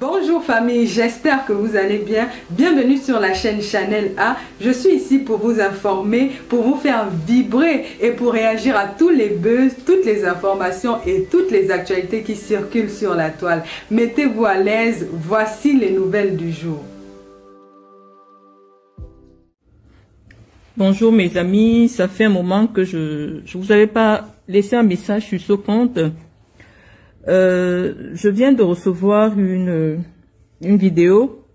Bonjour famille, j'espère que vous allez bien. Bienvenue sur la chaîne Chanel A. Je suis ici pour vous informer, pour vous faire vibrer et pour réagir à tous les buzz, toutes les informations et toutes les actualités qui circulent sur la toile. Mettez-vous à l'aise, voici les nouvelles du jour. Bonjour mes amis, ça fait un moment que je vous avais pas laissé un message sur ce compte. Je viens de recevoir une vidéo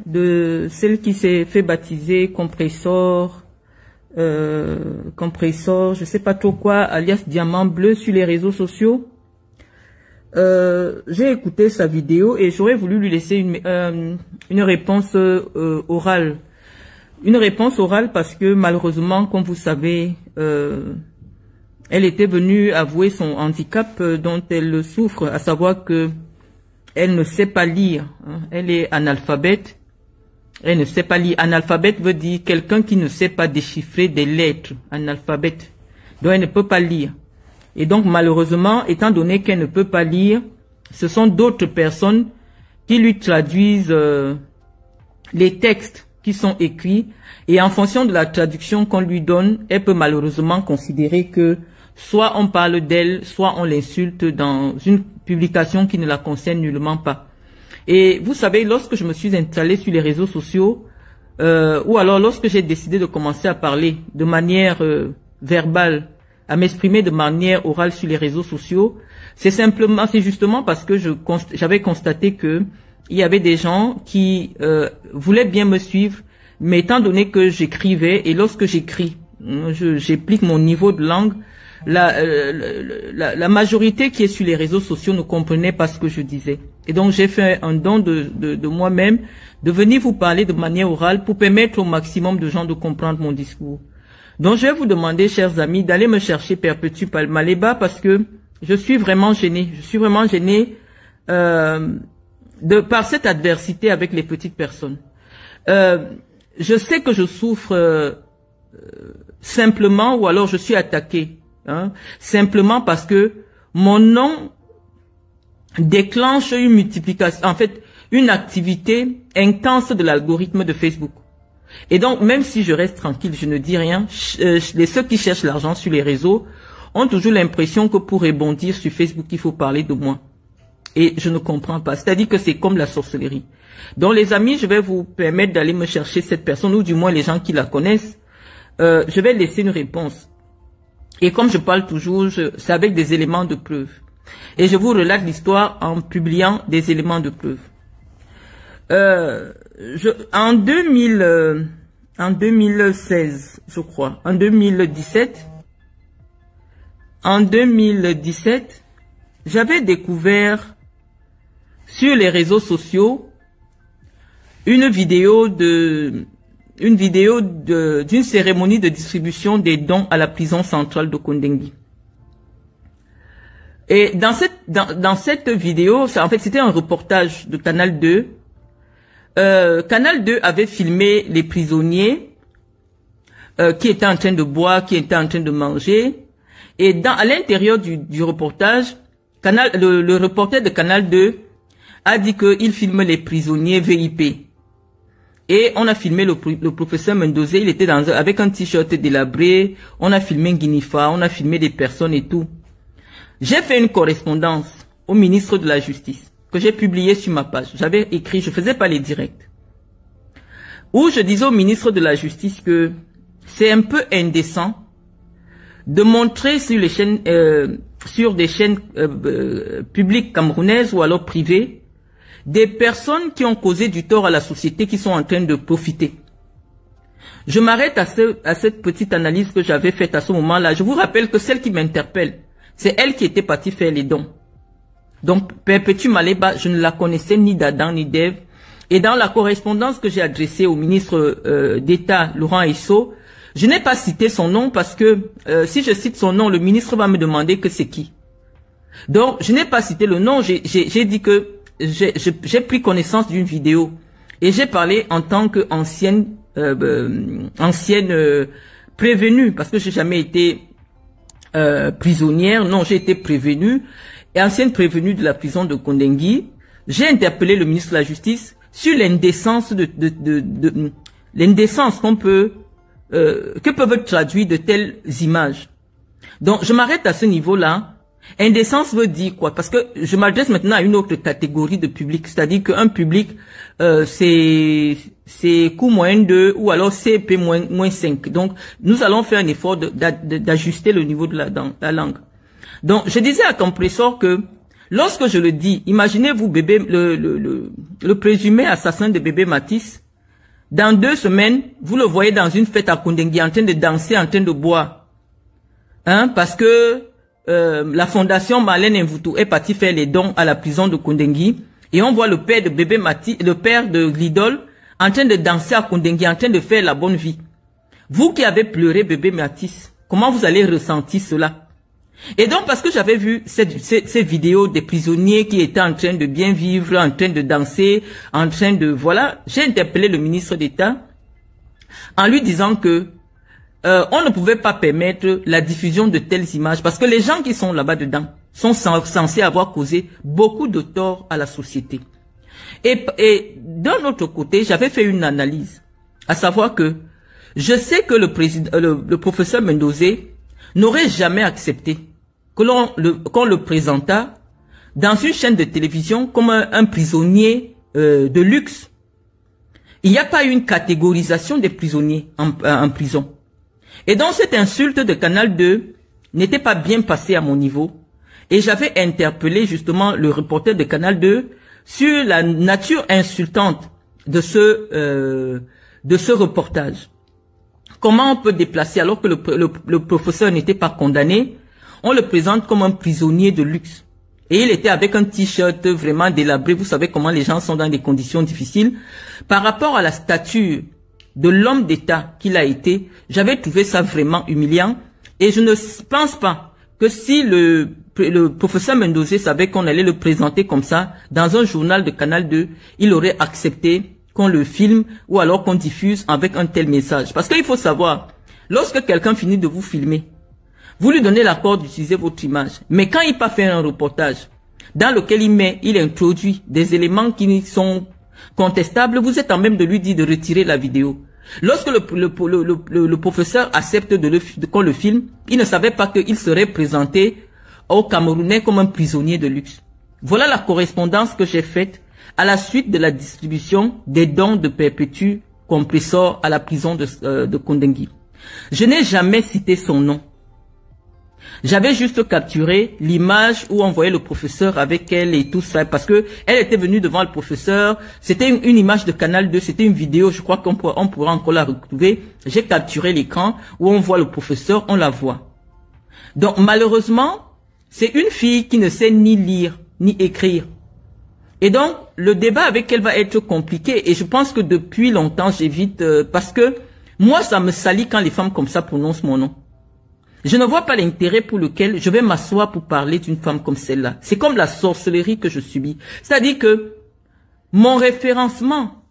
de celle qui s'est fait baptiser Compressor, je sais pas trop quoi, alias Diamant Bleu sur les réseaux sociaux. J'ai écouté sa vidéo et j'aurais voulu lui laisser une réponse orale. Une réponse orale parce que malheureusement, comme vous savez, elle était venue avouer son handicap dont elle souffre, à savoir que elle ne sait pas lire. Elle est analphabète. Elle ne sait pas lire. Analphabète veut dire quelqu'un qui ne sait pas déchiffrer des lettres. Analphabète. Donc elle ne peut pas lire. Et donc malheureusement, étant donné qu'elle ne peut pas lire, ce sont d'autres personnes qui lui traduisent les textes qui sont écrits. Et en fonction de la traduction qu'on lui donne, elle peut malheureusement considérer que soit on parle d'elle, soit on l'insulte dans une publication qui ne la concerne nullement pas. Et vous savez, lorsque je me suis installée sur les réseaux sociaux, ou alors lorsque j'ai décidé de commencer à parler de manière verbale, à m'exprimer de manière orale sur les réseaux sociaux, c'est justement parce que j'avais constaté que il y avait des gens qui voulaient bien me suivre, mais étant donné que j'écrivais, et lorsque j'écris, j'applique mon niveau de langue, la majorité qui est sur les réseaux sociaux ne comprenait pas ce que je disais. Et donc j'ai fait un don de moi-même, de venir vous parler de manière orale pour permettre au maximum de gens de comprendre mon discours. Donc je vais vous demander, chers amis, d'aller me chercher Perpétue Maleba parce que je suis vraiment gênée. Je suis vraiment gênée par cette adversité avec les petites personnes. Je sais que je souffre simplement, ou alors je suis attaquée, simplement parce que mon nom déclenche une multiplication, en fait, une activité intense de l'algorithme de Facebook. Et donc, même si je reste tranquille, je ne dis rien, ceux qui cherchent l'argent sur les réseaux ont toujours l'impression que pour rebondir sur Facebook, il faut parler de moi. Et je ne comprends pas. C'est-à-dire que c'est comme la sorcellerie. Donc les amis, je vais vous permettre d'aller me chercher cette personne, ou du moins les gens qui la connaissent. Je vais laisser une réponse. Et comme je parle toujours, c'est avec des éléments de preuve. Et je vous relate l'histoire en publiant des éléments de preuve. En 2016, je crois, en 2017, j'avais découvert sur les réseaux sociaux une vidéo d'une cérémonie de distribution des dons à la prison centrale de Kondengui. Et dans cette vidéo, en fait, c'était un reportage de Canal 2. Canal 2 avait filmé les prisonniers qui étaient en train de boire, qui étaient en train de manger. Et à l'intérieur du reportage, le reporter de Canal 2 a dit qu'il filme les prisonniers VIP. Et on a filmé le professeur Mendoza, il était avec un t-shirt délabré, on a filmé Guinifa, on a filmé des personnes et tout. J'ai fait une correspondance au ministre de la Justice, que j'ai publiée sur ma page. J'avais écrit, je faisais pas les directs, où je disais au ministre de la Justice que c'est un peu indécent de montrer sur les chaînes, sur des chaînes publiques camerounaises ou alors privées, des personnes qui ont causé du tort à la société, qui sont en train de profiter. Je m'arrête à cette petite analyse que j'avais faite à ce moment-là. Je vous rappelle que celle qui m'interpelle, c'est elle qui était partie faire les dons. Donc, Perpétue Maleba, je ne la connaissais ni d'Adam ni d'Ève. Et dans la correspondance que j'ai adressée au ministre d'État, Laurent Esso, je n'ai pas cité son nom parce que si je cite son nom, le ministre va me demander que c'est qui. Donc, je n'ai pas cité le nom, j'ai dit que j'ai pris connaissance d'une vidéo et j'ai parlé en tant qu'ancienne prévenue, parce que j'ai jamais été prisonnière, non, j'ai été prévenue, et ancienne prévenue de la prison de Kondengui. j'ai interpellé le ministre de la Justice sur l'indécence l'indécence qu'on peut, que peuvent traduire de telles images. Donc, je m'arrête à ce niveau-là. Indécence veut dire quoi? Parce que je m'adresse maintenant à une autre catégorie de public, c'est-à-dire qu'un public, c'est coût moins 2 ou alors CP moins 5. Donc, nous allons faire un effort d'ajuster le niveau de la langue. Donc, je disais à Compressor que lorsque je le dis, imaginez-vous bébé, le présumé assassin de bébé Matisse, dans 2 semaines, vous le voyez dans une fête à Koundengui en train de danser, en train de boire. Hein, parce que la fondation Marlène Mvutu est partie faire les dons à la prison de Koundengui et on voit le père de bébé Matisse, le père de l'idole, en train de danser à Koundengui, en train de faire la bonne vie. Vous qui avez pleuré bébé Matisse, comment vous allez ressentir cela? Et donc, parce que j'avais vu ces vidéos des prisonniers qui étaient en train de bien vivre, en train de danser, en train de, voilà, j'ai interpellé le ministre d'État en lui disant que on ne pouvait pas permettre la diffusion de telles images parce que les gens qui sont là-bas dedans sont censés avoir causé beaucoup de tort à la société. Et d'un autre côté, j'avais fait une analyse, à savoir que je sais que le professeur Mendozé n'aurait jamais accepté qu'on le présentât dans une chaîne de télévision comme un prisonnier de luxe. Il n'y a pas eu une catégorisation des prisonniers en prison. Et donc cette insulte de Canal 2 n'était pas bien passée à mon niveau. Et j'avais interpellé justement le reporter de Canal 2 sur la nature insultante de ce reportage. Comment on peut déplacer alors que le professeur n'était pas condamné? On le présente comme un prisonnier de luxe. Et il était avec un t-shirt vraiment délabré. Vous savez comment les gens sont dans des conditions difficiles. Par rapport à la stature de l'homme d'État qu'il a été, j'avais trouvé ça vraiment humiliant. Et je ne pense pas que si le professeur Mendozé savait qu'on allait le présenter comme ça dans un journal de Canal 2, il aurait accepté qu'on le filme ou alors qu'on diffuse avec un tel message. Parce qu'il faut savoir, lorsque quelqu'un finit de vous filmer, vous lui donnez l'accord d'utiliser votre image. Mais quand il part faire un reportage dans lequel il introduit des éléments qui sont contestables, vous êtes en même de lui dire de retirer la vidéo. Lorsque le professeur accepte qu'on le filme, il ne savait pas qu'il serait présenté aux Camerounais comme un prisonnier de luxe. Voilà la correspondance que j'ai faite à la suite de la distribution des dons de Perpétue Compressor à la prison de Koundengui. Je n'ai jamais cité son nom. J'avais juste capturé l'image où on voyait le professeur avec elle et tout ça, parce que elle était venue devant le professeur. C'était une image de Canal 2, c'était une vidéo, je crois qu'on pourra encore la retrouver. J'ai capturé l'écran où on voit le professeur, on la voit. Donc malheureusement, c'est une fille qui ne sait ni lire, ni écrire. Et donc, le débat avec elle va être compliqué. Et je pense que depuis longtemps, j'évite, parce que moi, ça me salit quand les femmes comme ça prononcent mon nom. Je ne vois pas l'intérêt pour lequel je vais m'asseoir pour parler d'une femme comme celle-là. C'est comme la sorcellerie que je subis. C'est-à-dire que mon référencement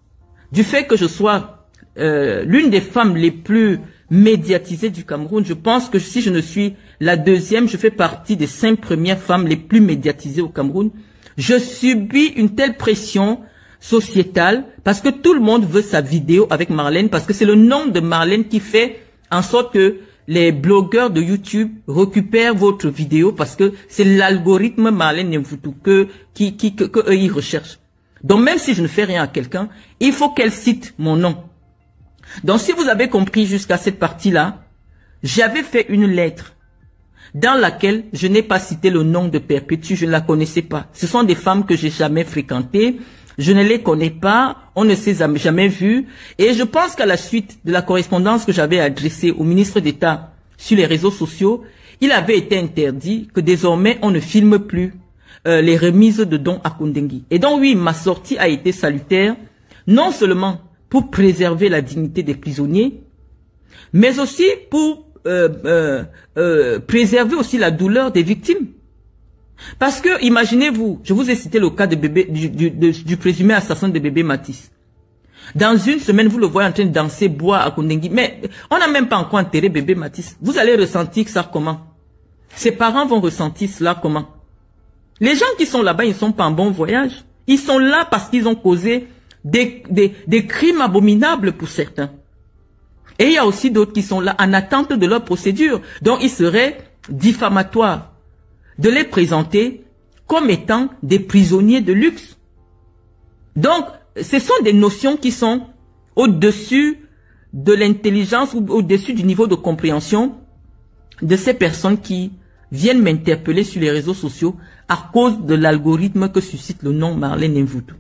du fait que je sois l'une des femmes les plus médiatisées du Cameroun, je pense que si je ne suis la deuxième, je fais partie des 5 premières femmes les plus médiatisées au Cameroun. Je subis une telle pression sociétale parce que tout le monde veut sa vidéo avec Marlène, parce que c'est le nom de Marlène qui fait en sorte que les blogueurs de YouTube récupèrent votre vidéo, parce que c'est l'algorithme Marlène Mvutu que eux ils recherchent. Donc même si je ne fais rien à quelqu'un, il faut qu'elle cite mon nom. Donc si vous avez compris jusqu'à cette partie-là, j'avais fait une lettre dans laquelle je n'ai pas cité le nom de Perpétue, je ne la connaissais pas. Ce sont des femmes que j'ai jamais fréquentées, je ne les connais pas, on ne s'est jamais vues. Et je pense qu'à la suite de la correspondance que j'avais adressée au ministre d'État sur les réseaux sociaux, il avait été interdit que désormais on ne filme plus les remises de dons à Koundengui. Et donc oui, ma sortie a été salutaire, non seulement pour préserver la dignité des prisonniers, mais aussi pour préserver aussi la douleur des victimes. Parce que, imaginez-vous, je vous ai cité le cas de du présumé assassin de bébé Matisse. Dans une semaine, vous le voyez en train de danser, boire à Koundengui. Mais on n'a même pas encore enterré bébé Matisse. Vous allez ressentir ça comment? Ses parents vont ressentir cela comment? Les gens qui sont là-bas, ils ne sont pas en bon voyage. Ils sont là parce qu'ils ont causé des crimes abominables pour certains. Et il y a aussi d'autres qui sont là en attente de leur procédure. Donc il serait diffamatoire de les présenter comme étant des prisonniers de luxe. Donc, ce sont des notions qui sont au-dessus de l'intelligence ou au-dessus du niveau de compréhension de ces personnes qui viennent m'interpeller sur les réseaux sociaux à cause de l'algorithme que suscite le nom Marlène Mvuto.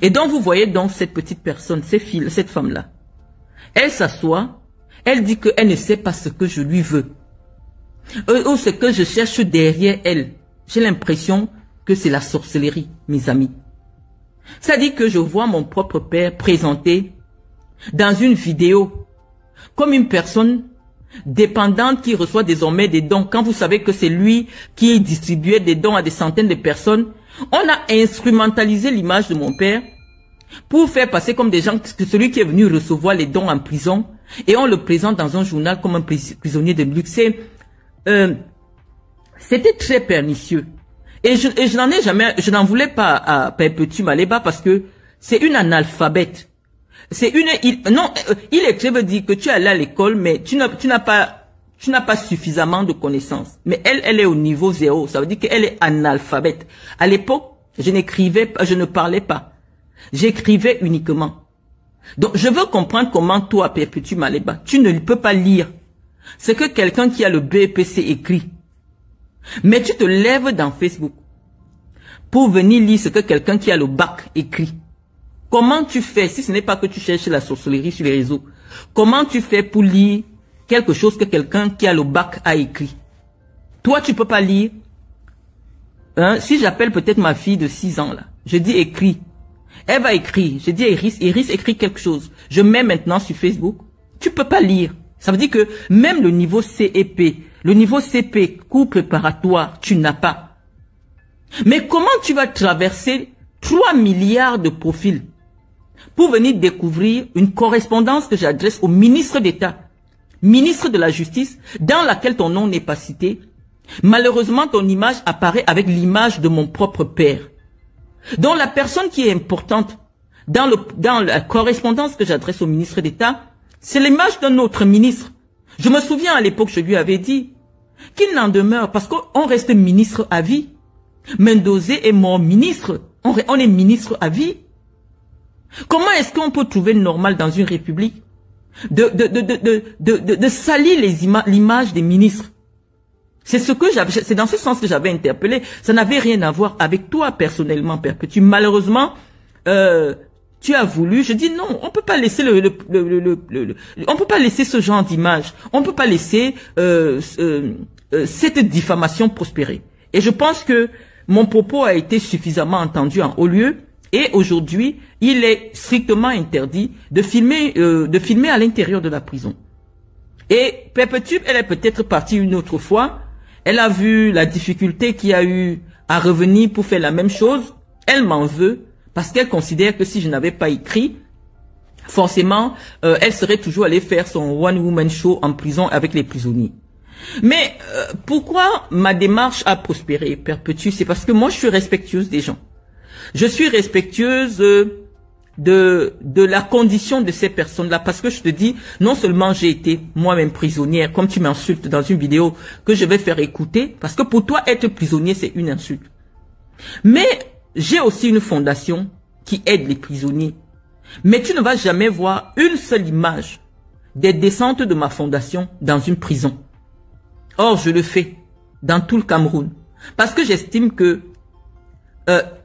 Et donc, vous voyez donc cette petite personne, cette femme-là. Elle s'assoit, elle dit qu'elle ne sait pas ce que je lui veux. Ou ce que je cherche derrière elle. J'ai l'impression que c'est la sorcellerie, mes amis. Ça dit que je vois mon propre père présenté dans une vidéo comme une personne dépendante qui reçoit désormais des dons. Quand vous savez que c'est lui qui distribuait des dons à des centaines de personnes, on a instrumentalisé l'image de mon père pour faire passer comme des gens, que celui qui est venu recevoir les dons en prison, et on le présente dans un journal comme un prisonnier de luxe. C'était très pernicieux. Et je n'en voulais pas à Perpétue Maleba parce que c'est une analphabète. Il est très veut dire que tu es allé à l'école, mais tu n'as pas suffisamment de connaissances. Mais elle est au niveau 0. Ça veut dire qu'elle est analphabète. À l'époque, je ne parlais pas. J'écrivais uniquement. Donc, je veux comprendre comment toi, Perpétue Maleba, tu ne peux pas lire ce que quelqu'un qui a le BEPC écrit. Mais tu te lèves dans Facebook pour venir lire ce que quelqu'un qui a le bac écrit. Comment tu fais, si ce n'est pas que tu cherches la sorcellerie sur les réseaux, comment tu fais pour lire quelque chose que quelqu'un qui a le bac a écrit? Toi, tu peux pas lire. Si j'appelle peut-être ma fille de 6 ans, là, je dis écris. Elle va écrire. Je dis Iris écrit quelque chose. Je mets maintenant sur Facebook. Tu peux pas lire. Ça veut dire que même le niveau CEP, le niveau CP, cours préparatoire, tu n'as pas. Mais comment tu vas traverser 3 milliards de profils pour venir découvrir une correspondance que j'adresse au ministre d'État, ministre de la Justice, dans laquelle ton nom n'est pas cité? Malheureusement, ton image apparaît avec l'image de mon propre père. Donc la personne qui est importante dans la correspondance que j'adresse au ministre d'État, c'est l'image d'un autre ministre. Je me souviens à l'époque, je lui avais dit qu'il n'en demeure parce qu'on reste ministre à vie. Mendozé est mon ministre. On est ministre à vie. Comment est-ce qu'on peut trouver normal dans une république de salir l'image des ministres? C'est dans ce sens que j'avais interpellé. Ça n'avait rien à voir avec toi personnellement, Perpétue. Malheureusement, tu as voulu. Je dis non, on peut pas laisser on peut pas laisser ce genre d'image. On peut pas laisser cette diffamation prospérer. Et je pense que mon propos a été suffisamment entendu en haut lieu. Et aujourd'hui, il est strictement interdit de filmer à l'intérieur de la prison. Et Perpétue, elle est peut-être partie une autre fois. Elle a vu la difficulté qu'il y a eu à revenir pour faire la même chose. Elle m'en veut parce qu'elle considère que si je n'avais pas écrit, forcément, elle serait toujours allée faire son one-woman show en prison avec les prisonniers. Mais pourquoi ma démarche a prospéré, Perpétue? C'est parce que moi, je suis respectueuse des gens. Je suis respectueuse de la condition de ces personnes-là, parce que je te dis, non seulement j'ai été moi-même prisonnière, comme tu m'insultes dans une vidéo que je vais faire écouter, parce que pour toi, être prisonnier, c'est une insulte. Mais j'ai aussi une fondation qui aide les prisonniers. Mais tu ne vas jamais voir une seule image des descentes de ma fondation dans une prison. Or, je le fais dans tout le Cameroun, parce que j'estime que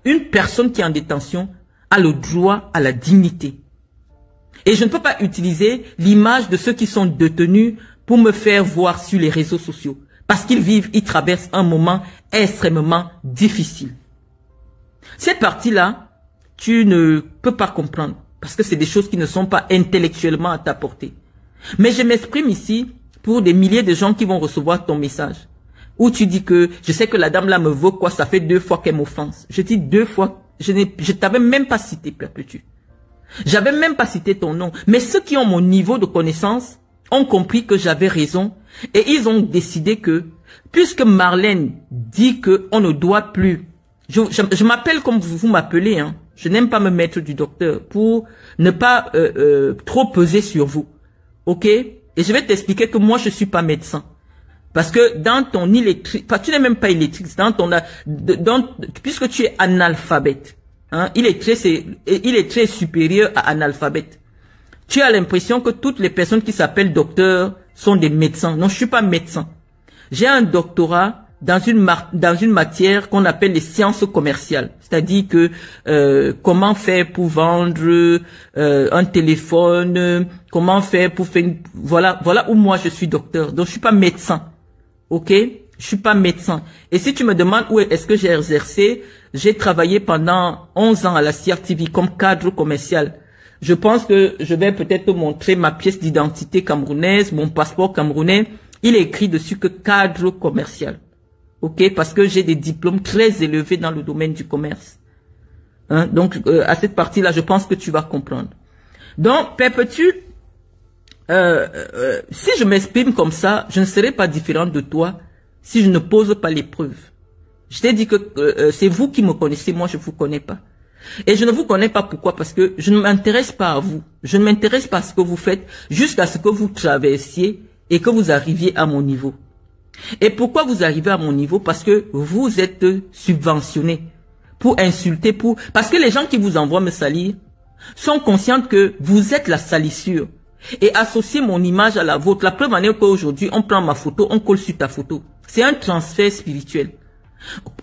une personne qui est en détention a le droit à la dignité. Et je ne peux pas utiliser l'image de ceux qui sont détenus pour me faire voir sur les réseaux sociaux. Parce ils traversent un moment extrêmement difficile. Cette partie-là, tu ne peux pas comprendre. Parce que c'est des choses qui ne sont pas intellectuellement à ta portée. Mais je m'exprime ici pour des milliers de gens qui vont recevoir ton message. Où tu dis que, je sais que la dame là me vaut quoi, ça fait 2 fois qu'elle m'offense. Je dis 2 fois, je t'avais même pas cité, Perpétue. J'avais même pas cité ton nom. Mais ceux qui ont mon niveau de connaissance ont compris que j'avais raison. Et ils ont décidé que, puisque Marlène dit qu'on ne doit plus Je m'appelle comme vous m'appelez. Hein. Je n'aime pas me mettre du docteur pour ne pas trop peser sur vous. Ok? Et je vais t'expliquer que moi, je suis pas médecin. Parce que dans ton illettré, tu n'es même pas illettré, puisque tu es analphabète. Hein, illettré est supérieur à analphabète. Tu as l'impression que toutes les personnes qui s'appellent docteur sont des médecins. Non, je suis pas médecin. J'ai un doctorat dans une matière qu'on appelle les sciences commerciales. C'est-à-dire que comment faire pour vendre un téléphone, comment faire pour faire voilà où moi je suis docteur. Donc je suis pas médecin. OK? Je suis pas médecin. Et si tu me demandes où est-ce que j'ai exercé, j'ai travaillé pendant 11 ans à la CRTV comme cadre commercial. Je pense que je vais peut-être te montrer ma pièce d'identité camerounaise, mon passeport camerounais. Il est écrit dessus que cadre commercial. OK? Parce que j'ai des diplômes très élevés dans le domaine du commerce. Hein? Donc, à cette partie-là, je pense que tu vas comprendre. Donc, Perpétue, si je m'exprime comme ça, je ne serai pas différente de toi si je ne pose pas l'épreuve. Je t'ai dit que c'est vous qui me connaissez, moi je ne vous connais pas. Et je ne vous connais pas pourquoi? Parce que je ne m'intéresse pas à vous. Je ne m'intéresse pas à ce que vous faites jusqu'à ce que vous traversiez et que vous arriviez à mon niveau. Et pourquoi vous arrivez à mon niveau? Parce que vous êtes subventionné pour insulter, parce que les gens qui vous envoient me salir sont conscients que vous êtes la salissure. Et associer mon image à la vôtre. La preuve en est qu'aujourd'hui, on prend ma photo, on colle sur ta photo. C'est un transfert spirituel.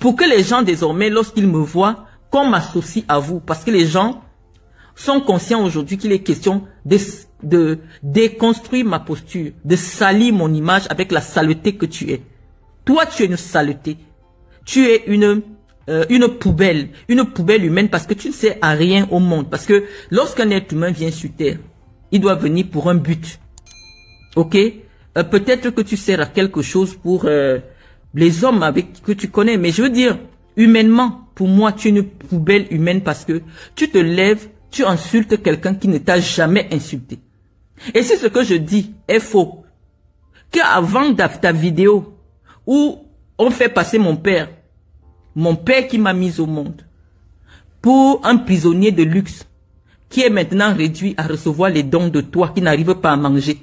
Pour que les gens, désormais, lorsqu'ils me voient, qu'on m'associe à vous. Parce que les gens sont conscients aujourd'hui qu'il est question de déconstruire ma posture, de salir mon image avec la saleté que tu es. Toi, tu es une saleté. Tu es une poubelle humaine parce que tu ne sers à rien au monde. Parce que lorsqu'un être humain vient sur terre, il doit venir pour un but. Ok? Peut-être que tu sers à quelque chose pour les hommes que tu connais. Mais je veux dire, humainement, pour moi, tu es une poubelle humaine parce que tu te lèves, tu insultes quelqu'un qui ne t'a jamais insulté. Et si ce que je dis est faux, qu'avant ta vidéo où on fait passer mon père qui m'a mis au monde, pour un prisonnier de luxe, qui est maintenant réduit à recevoir les dons de toi qui n'arrive pas à manger.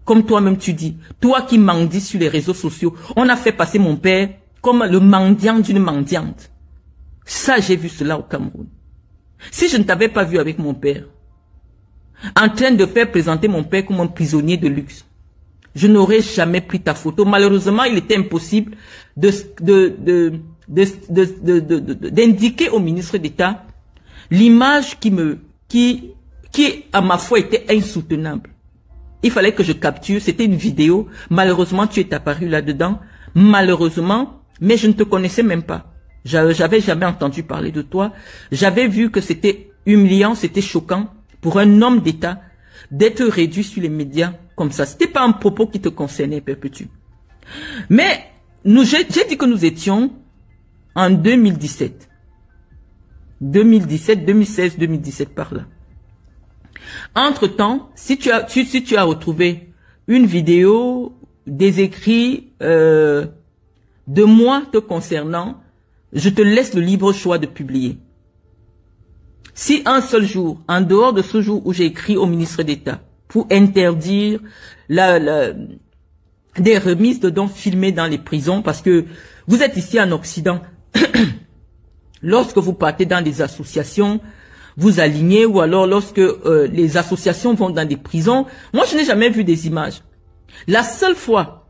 Comme toi-même tu dis, toi qui mendis sur les réseaux sociaux, on a fait passer mon père comme le mendiant d'une mendiante. Ça, j'ai vu cela au Cameroun. Si je ne t'avais pas vu avec mon père, en train de faire présenter mon père comme un prisonnier de luxe, je n'aurais jamais pris ta photo. Malheureusement, il était impossible d'indiquer au ministre d'État l'image qui à ma foi était insoutenable. Il fallait que je capture, c'était une vidéo. Malheureusement, tu es apparu là-dedans. Malheureusement, mais je ne te connaissais même pas. J'avais jamais entendu parler de toi. J'avais vu que c'était humiliant, c'était choquant pour un homme d'État d'être réduit sur les médias comme ça. C'était pas un propos qui te concernait, Perpétue. Mais j'ai dit que nous étions en 2017. 2017, 2016, 2017 par là. Entre-temps, si tu as retrouvé une vidéo, des écrits de moi te concernant, je te laisse le libre choix de publier. Si un seul jour, en dehors de ce jour où j'ai écrit au ministre d'État pour interdire des remises de dons filmées dans les prisons, parce que vous êtes ici en Occident, lorsque vous partez dans des associations, vous alignez, ou alors lorsque les associations vont dans des prisons, moi je n'ai jamais vu des images. La seule fois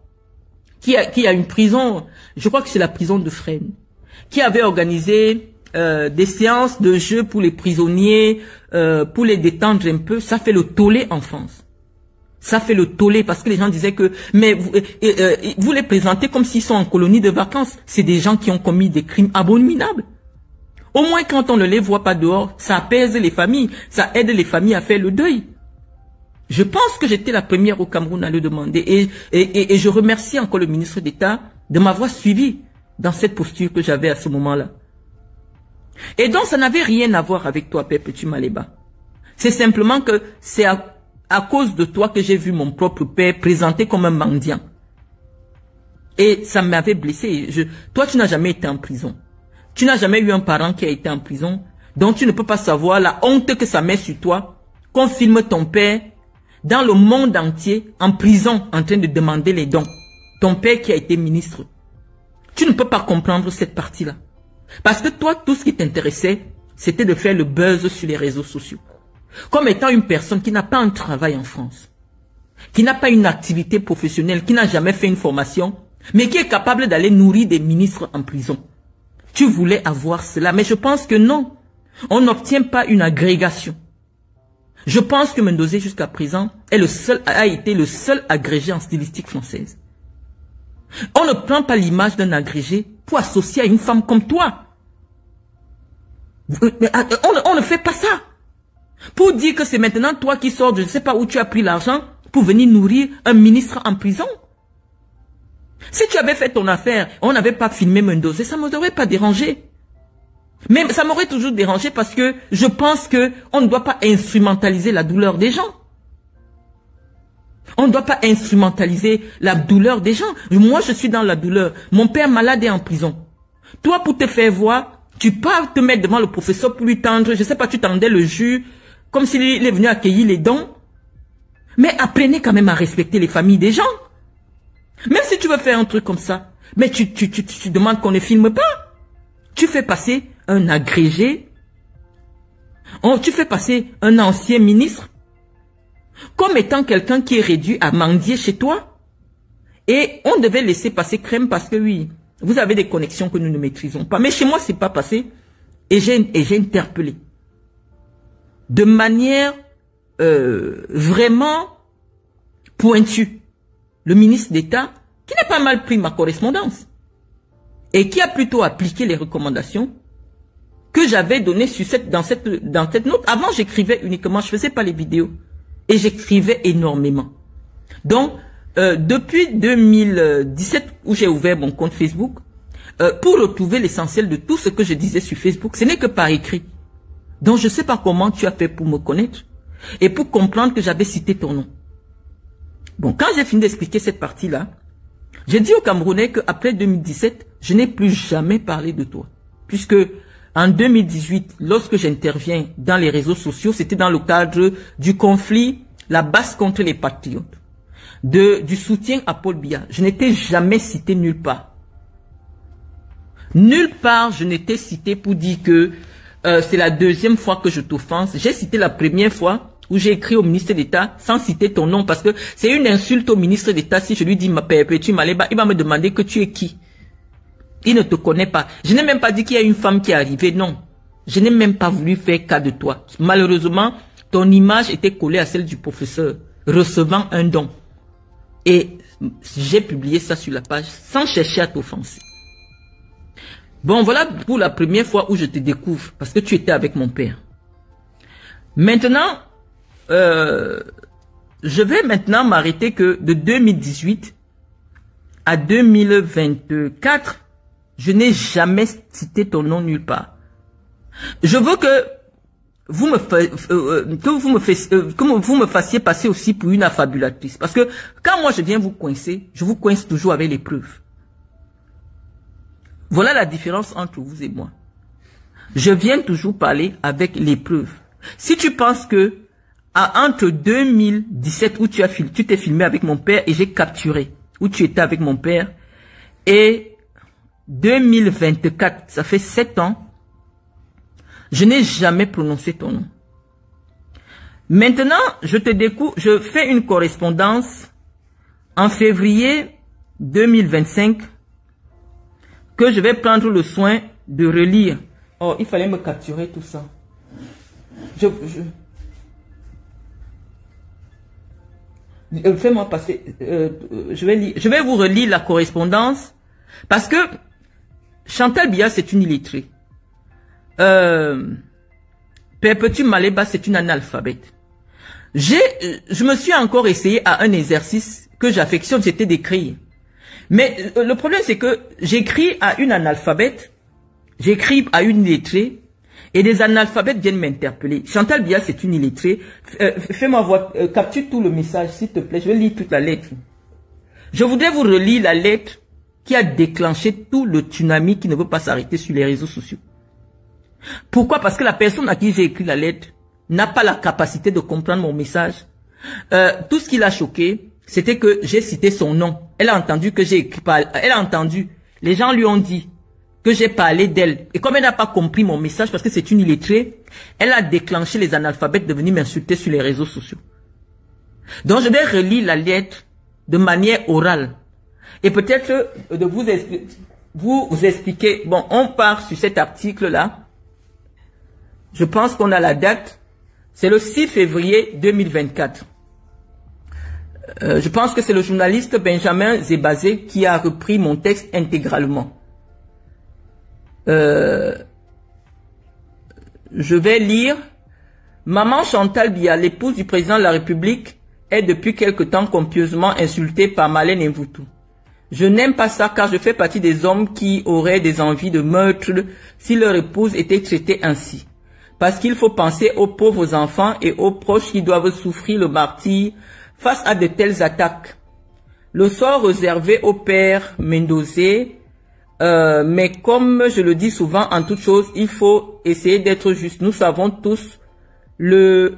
qu'il y a une prison, je crois que c'est la prison de Fresnes, qui avait organisé des séances de jeu pour les prisonniers, pour les détendre un peu, ça fait le tollé en France. Ça fait le tollé parce que les gens disaient que, mais vous les présentez comme s'ils sont en colonie de vacances. C'est des gens qui ont commis des crimes abominables. Au moins quand on ne les voit pas dehors, ça apaise les familles, ça aide les familles à faire le deuil. Je pense que j'étais la première au Cameroun à le demander et je remercie encore le ministre d'État de m'avoir suivi dans cette posture que j'avais à ce moment-là. Et donc ça n'avait rien à voir avec toi, Perpétue Maleba. C'est simplement que c'est à cause de toi que j'ai vu mon propre père présenté comme un mendiant. Et ça m'avait blessé. Toi, tu n'as jamais été en prison. Tu n'as jamais eu un parent qui a été en prison. Donc tu ne peux pas savoir la honte que ça met sur toi. Qu'on filme ton père dans le monde entier, en prison, en train de demander les dons. Ton père qui a été ministre. Tu ne peux pas comprendre cette partie-là. Parce que toi, tout ce qui t'intéressait, c'était de faire le buzz sur les réseaux sociaux. Comme étant une personne qui n'a pas un travail en France, qui n'a pas une activité professionnelle, qui n'a jamais fait une formation, mais qui est capable d'aller nourrir des ministres en prison. Tu voulais avoir cela, mais je pense que non. On n'obtient pas une agrégation. Je pense que Mendozé, jusqu'à présent, a été le seul agrégé en stylistique française. On ne prend pas l'image d'un agrégé pour associer à une femme comme toi. On ne fait pas ça. Pour dire que c'est maintenant toi qui sors, je ne sais pas où tu as pris l'argent pour venir nourrir un ministre en prison. Si tu avais fait ton affaire, on n'avait pas filmé Mendozé, ça ne m'aurait pas dérangé. Mais ça m'aurait toujours dérangé parce que je pense que on ne doit pas instrumentaliser la douleur des gens. On ne doit pas instrumentaliser la douleur des gens. Moi, je suis dans la douleur. Mon père malade est en prison. Toi, pour te faire voir, tu peux te mettre devant le professeur pour lui tendre, je sais pas, tu tendais le jus, comme s'il est venu accueillir les dons. Mais apprenez quand même à respecter les familles des gens. Même si tu veux faire un truc comme ça, mais tu demandes qu'on ne filme pas. Tu fais passer un agrégé, tu fais passer un ancien ministre comme étant quelqu'un qui est réduit à mendier chez toi. Et on devait laisser passer Crème parce que oui, vous avez des connexions que nous ne maîtrisons pas. Mais chez moi, c'est pas passé. Et j'ai interpellé. De manière vraiment pointue. Le ministre d'État, qui n'a pas mal pris ma correspondance. Et qui a plutôt appliqué les recommandations que j'avais données dans cette note. Avant, j'écrivais uniquement, je faisais pas les vidéos. Et j'écrivais énormément. Donc, depuis 2017, où j'ai ouvert mon compte Facebook, pour retrouver l'essentiel de tout ce que je disais sur Facebook, ce n'est que par écrit. Donc, je ne sais pas comment tu as fait pour me connaître et pour comprendre que j'avais cité ton nom. Bon, quand j'ai fini d'expliquer cette partie-là, j'ai dit aux Camerounais qu'après 2017, je n'ai plus jamais parlé de toi. Puisque en 2018, lorsque j'interviens dans les réseaux sociaux, c'était dans le cadre du conflit, la basse contre les patriotes, du soutien à Paul Biya. Je n'étais jamais cité nulle part. Nulle part, je n'étais cité pour dire que c'est la deuxième fois que je t'offense. J'ai cité la première fois où j'ai écrit au ministre d'État sans citer ton nom parce que c'est une insulte au ministre d'État si je lui dis ma Perpétue Maleba, il va me demander que tu es qui. Il ne te connaît pas. Je n'ai même pas dit qu'il y a une femme qui est arrivée, non. Je n'ai même pas voulu faire cas de toi. Malheureusement, ton image était collée à celle du professeur recevant un don. Et j'ai publié ça sur la page sans chercher à t'offenser. Bon, voilà pour la première fois où je te découvre parce que tu étais avec mon père. Maintenant, je vais maintenant m'arrêter que de 2018 à 2024, je n'ai jamais cité ton nom nulle part. Je veux que vous me fassiez passer aussi pour une affabulatrice. Parce que quand moi je viens vous coincer, je vous coince toujours avec les preuves. Voilà la différence entre vous et moi. Je viens toujours parler avec les preuves. Si tu penses que entre 2017 où tu t'es filmé avec mon père et j'ai capturé, où tu étais avec mon père, et 2024, ça fait 7 ans, je n'ai jamais prononcé ton nom. Maintenant, je te découvre, je fais une correspondance en février 2025 que je vais prendre le soin de relire. Oh, il fallait me capturer tout ça. Fais-moi passer. Je vais vous relire la correspondance parce que Chantal Biya, c'est une illettrée. Perpétue Maleba, c'est une analphabète. Je me suis encore essayé à un exercice que j'affectionne, c'était d'écrire. Mais le problème, c'est que j'écris à une analphabète, j'écris à une illettrée, et des analphabètes viennent m'interpeller. Chantal Biya, c'est une illettrée. Fais-moi voir, capture tout le message, s'il te plaît. Je vais lire toute la lettre. Je voudrais vous relire la lettre qui a déclenché tout le tsunami qui ne veut pas s'arrêter sur les réseaux sociaux. Pourquoi? Parce que la personne à qui j'ai écrit la lettre n'a pas la capacité de comprendre mon message. Tout ce qui l'a choqué, c'était que j'ai cité son nom. Elle a entendu que j'ai écrit, elle a entendu, les gens lui ont dit que j'ai parlé d'elle. Et comme elle n'a pas compris mon message parce que c'est une illettrée, elle a déclenché les analphabètes de venir m'insulter sur les réseaux sociaux. Donc je vais relire la lettre de manière orale. Et peut-être de vous expliquer. Bon, on part sur cet article-là. Je pense qu'on a la date. C'est le 6 février 2024. Je pense que c'est le journaliste Benjamin Zebazé qui a repris mon texte intégralement. Je vais lire. Maman Chantal Biya, l'épouse du président de la République, est depuis quelque temps copieusement insultée par Marlène Mvutu. Je n'aime pas ça car je fais partie des hommes qui auraient des envies de meurtre si leur épouse était traitée ainsi. Parce qu'il faut penser aux pauvres enfants et aux proches qui doivent souffrir le martyre face à de telles attaques. Le sort réservé au père Mendozé, mais comme je le dis souvent en toute chose, il faut essayer d'être juste. Nous savons tous le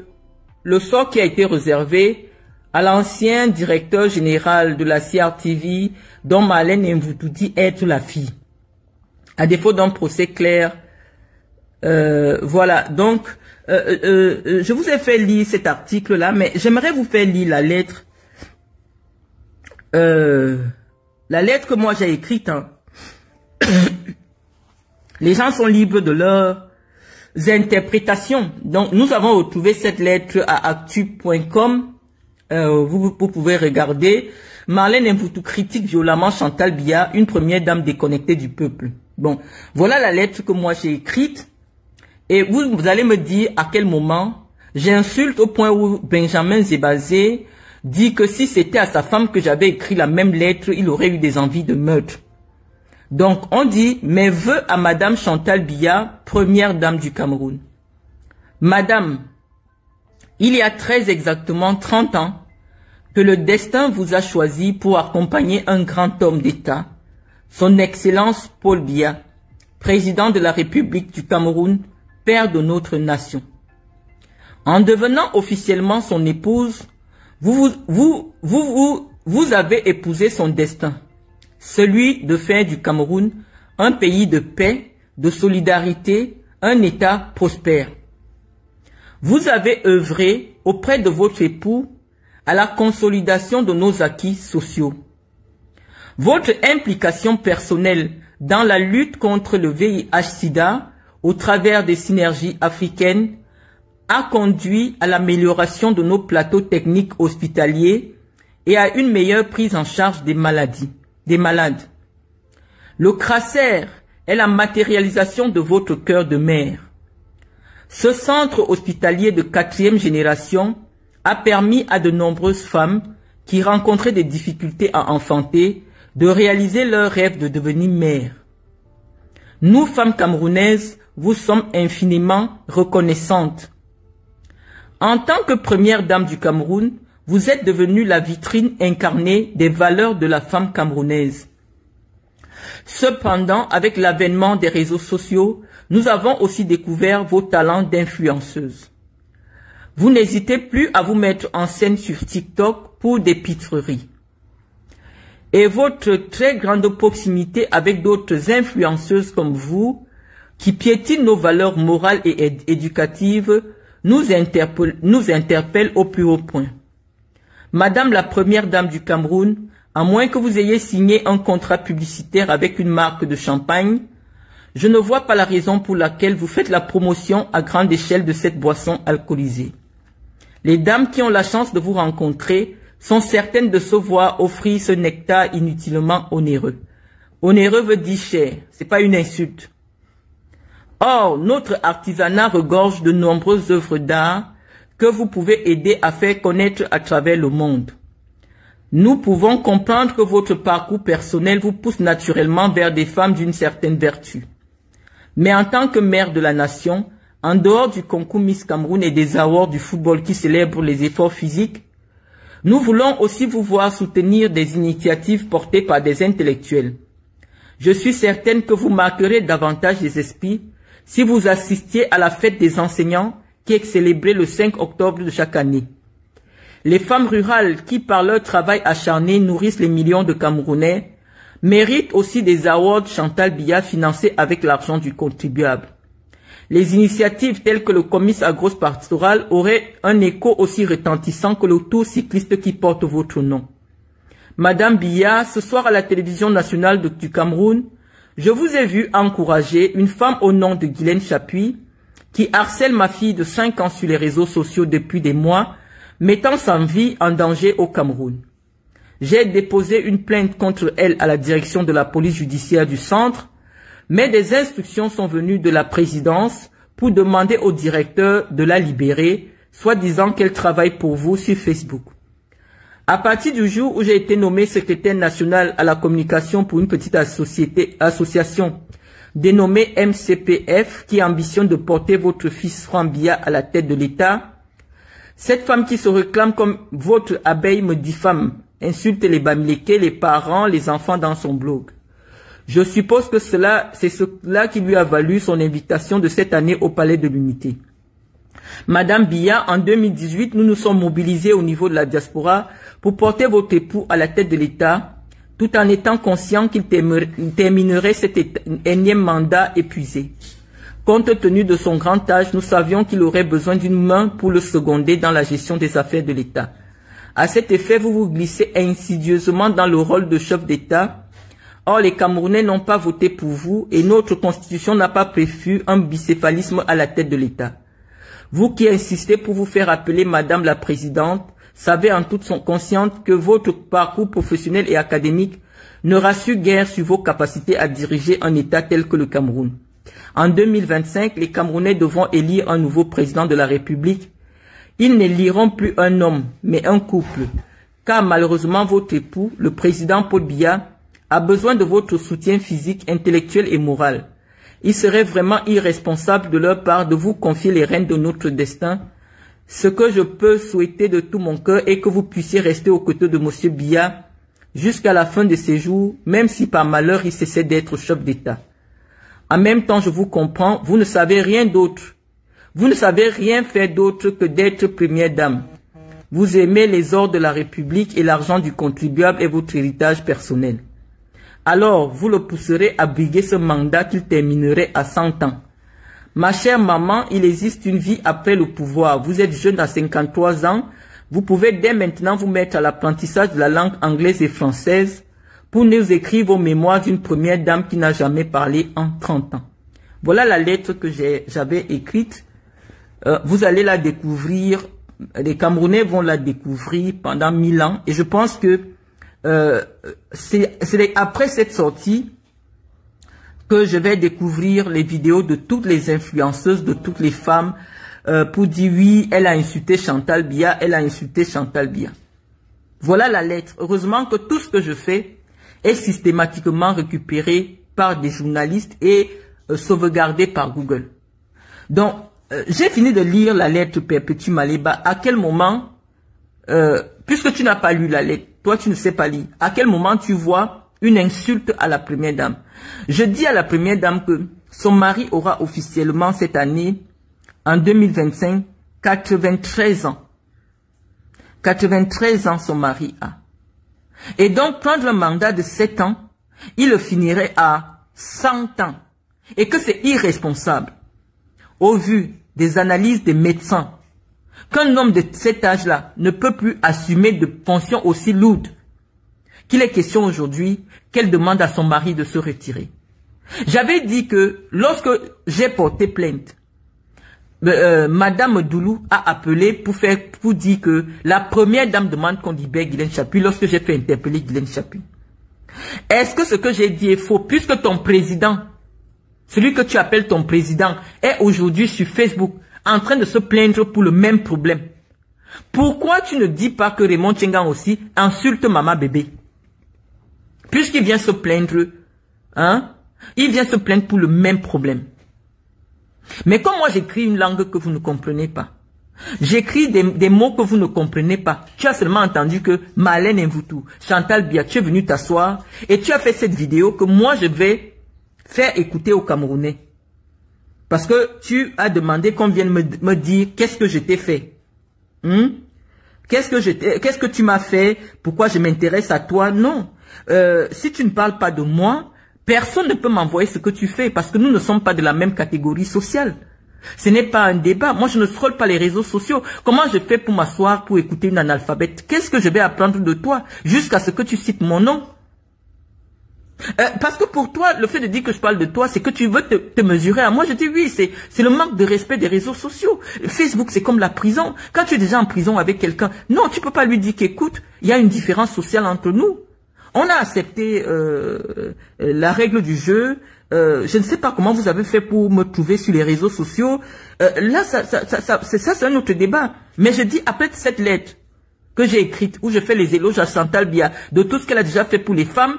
sort qui a été réservé à l'ancien directeur général de la CRTV, dont Marlène Mvutu dit être la fille. À défaut d'un procès clair, voilà. Donc, je vous ai fait lire cet article-là, mais j'aimerais vous faire lire la lettre. La lettre que moi j'ai écrite. Hein. Les gens sont libres de leurs interprétations. Donc, nous avons retrouvé cette lettre à actu.com. Vous pouvez regarder. Marlène Mvutu critique violemment Chantal Biya, une première dame déconnectée du peuple. Bon, voilà la lettre que moi j'ai écrite. Et vous allez me dire à quel moment j'insulte au point où Benjamin Zebazé dit que si c'était à sa femme que j'avais écrit la même lettre, il aurait eu des envies de meurtre. Donc on dit mes vœux à Madame Chantal Biya, première dame du Cameroun. Madame, il y a très exactement 30 ans que le destin vous a choisi pour accompagner un grand homme d'État, son Excellence Paul Biya, président de la République du Cameroun, père de notre nation. En devenant officiellement son épouse, vous avez épousé son destin, celui de faire du Cameroun un pays de paix, de solidarité, un État prospère. Vous avez œuvré auprès de votre époux à la consolidation de nos acquis sociaux. Votre implication personnelle dans la lutte contre le VIH-Sida au travers des synergies africaines a conduit à l'amélioration de nos plateaux techniques hospitaliers et à une meilleure prise en charge des malades. Le CRASER est la matérialisation de votre cœur de mère. Ce centre hospitalier de 4e génération a permis à de nombreuses femmes qui rencontraient des difficultés à enfanter de réaliser leur rêve de devenir mère. Nous, femmes camerounaises, vous sommes infiniment reconnaissantes. En tant que première dame du Cameroun, vous êtes devenue la vitrine incarnée des valeurs de la femme camerounaise. Cependant, avec l'avènement des réseaux sociaux, nous avons aussi découvert vos talents d'influenceuse. Vous n'hésitez plus à vous mettre en scène sur TikTok pour des pitreries. Et votre très grande proximité avec d'autres influenceuses comme vous, qui piétinent nos valeurs morales et éducatives, nous interpelle au plus haut point. Madame la première dame du Cameroun, à moins que vous ayez signé un contrat publicitaire avec une marque de champagne, je ne vois pas la raison pour laquelle vous faites la promotion à grande échelle de cette boisson alcoolisée. Les dames qui ont la chance de vous rencontrer sont certaines de se voir offrir ce nectar inutilement onéreux. Onéreux veut dire cher, c'est pas une insulte. Or, notre artisanat regorge de nombreuses œuvres d'art que vous pouvez aider à faire connaître à travers le monde. Nous pouvons comprendre que votre parcours personnel vous pousse naturellement vers des femmes d'une certaine vertu. Mais en tant que mère de la nation, en dehors du concours Miss Cameroun et des awards du football qui célèbrent les efforts physiques, nous voulons aussi vous voir soutenir des initiatives portées par des intellectuels, Je suis certaine que vous marquerez davantage les esprits si vous assistiez à la fête des enseignants qui est célébrée le 5 octobre de chaque année. Les femmes rurales qui, par leur travail acharné, nourrissent les millions de Camerounais, méritent aussi des awards Chantal Biya financés avec l'argent du contribuable. Les initiatives telles que le comice agropastoral auraient un écho aussi retentissant que le tour cycliste qui porte votre nom. Madame Biya, ce soir à la télévision nationale du Cameroun, je vous ai vu encourager une femme au nom de Guylaine Chapuis qui harcèle ma fille de 5 ans sur les réseaux sociaux depuis des mois, mettant sa vie en danger au Cameroun. J'ai déposé une plainte contre elle à la direction de la police judiciaire du centre, mais des instructions sont venues de la présidence pour demander au directeur de la libérer, soit disant qu'elle travaille pour vous sur Facebook. À partir du jour où j'ai été nommé secrétaire national à la communication pour une petite association dénommée MCPF qui ambitionne de porter votre fils Franck Biya à la tête de l'État, cette femme qui se réclame comme votre abeille me diffame, insulte les Bamileke, les parents, les enfants dans son blog. Je suppose que c'est cela qui lui a valu son invitation de cette année au Palais de l'Unité. Madame Biya, en 2018, nous nous sommes mobilisés au niveau de la diaspora pour porter votre époux à la tête de l'État, tout en étant conscient qu'il terminerait cet énième mandat épuisé. Compte tenu de son grand âge, nous savions qu'il aurait besoin d'une main pour le seconder dans la gestion des affaires de l'État. À cet effet, vous vous glissez insidieusement dans le rôle de chef d'État. Or, les Camerounais n'ont pas voté pour vous et notre constitution n'a pas prévu un bicéphalisme à la tête de l'État. Vous qui insistez pour vous faire appeler Madame la Présidente, savez en toute conscience que votre parcours professionnel et académique ne rassure guère sur vos capacités à diriger un État tel que le Cameroun. En 2025, les Camerounais devront élire un nouveau président de la République. Ils n'éliront plus un homme, mais un couple, car malheureusement votre époux, le président Paul Biya, a besoin de votre soutien physique, intellectuel et moral. Il serait vraiment irresponsable de leur part de vous confier les rênes de notre destin. Ce que je peux souhaiter de tout mon cœur est que vous puissiez rester aux côtés de M. Biya jusqu'à la fin de ses jours, même si par malheur il cessait d'être chef d'État. En même temps, je vous comprends, vous ne savez rien d'autre. Vous ne savez rien faire d'autre que d'être première dame. Vous aimez les ors de la République et l'argent du contribuable est votre héritage personnel. Alors, vous le pousserez à briguer ce mandat qu'il terminerait à 100 ans. Ma chère maman, il existe une vie après le pouvoir. Vous êtes jeune à 53 ans. Vous pouvez dès maintenant vous mettre à l'apprentissage de la langue anglaise et française pour nous écrire vos mémoires d'une première dame qui n'a jamais parlé en 30 ans. Voilà la lettre que j'avais écrite. Vous allez la découvrir, les Camerounais vont la découvrir pendant 1000 ans. Et je pense que c'est après cette sortie que je vais découvrir les vidéos de toutes les influenceuses, de toutes les femmes, pour dire oui, elle a insulté Chantal Biya, elle a insulté Chantal Biya. Voilà la lettre. Heureusement que tout ce que je fais est systématiquement récupéré par des journalistes et sauvegardé par Google. Donc, j'ai fini de lire la lettre Perpétue Maleba. À quel moment, puisque tu n'as pas lu la lettre, toi tu ne sais pas lire, à quel moment tu vois une insulte à la première dame? Je dis à la première dame que son mari aura officiellement cette année, en 2025, 93 ans. 93 ans son mari a. Et donc prendre un mandat de 7 ans, il le finirait à 100 ans. Et que c'est irresponsable, au vu des analyses des médecins, qu'un homme de cet âge-là ne peut plus assumer de fonctions aussi lourdes, qu'il est question aujourd'hui qu'elle demande à son mari de se retirer. J'avais dit que lorsque j'ai porté plainte, Madame Doulou a appelé pour dire que la première dame demande qu'on libère Guylaine Chapuis lorsque j'ai fait interpeller Guylaine Chapuis. Est-ce que ce que j'ai dit est faux, puisque ton président, celui que tu appelles ton président, est aujourd'hui sur Facebook en train de se plaindre pour le même problème? Pourquoi tu ne dis pas que Raymond Tchengan aussi insulte maman bébé? Puisqu'il vient se plaindre, hein? Il vient se plaindre pour le même problème. Mais comme moi j'écris une langue que vous ne comprenez pas, J'écris des mots que vous ne comprenez pas. Tu as seulement entendu que Marlène Mvutu, Chantal Biya, tu es venu t'asseoir et tu as fait cette vidéo que moi je vais faire écouter aux Camerounais. Parce que tu as demandé qu'on vienne me dire qu'est-ce que je t'ai fait. Qu'est-ce que tu m'as fait? Pourquoi je m'intéresse à toi? Non. Si tu ne parles pas de moi, personne ne peut m'envoyer ce que tu fais parce que nous ne sommes pas de la même catégorie sociale. Ce n'est pas un débat. Moi, je ne scrolle pas les réseaux sociaux. Comment je fais pour m'asseoir, pour écouter une analphabète? Qu'est-ce que je vais apprendre de toi jusqu'à ce que tu cites mon nom? Parce que pour toi, le fait de dire que je parle de toi, c'est que tu veux te mesurer à moi. Je dis oui, c'est le manque de respect des réseaux sociaux. Facebook, c'est comme la prison. Quand tu es déjà en prison avec quelqu'un, non, tu peux pas lui dire qu'écoute, il y a une différence sociale entre nous. On a accepté la règle du jeu. Je ne sais pas comment vous avez fait pour me trouver sur les réseaux sociaux. Là, c'est un autre débat. Mais je dis, après cette lettre que j'ai écrite, où je fais les éloges à Chantal Biya, de tout ce qu'elle a déjà fait pour les femmes,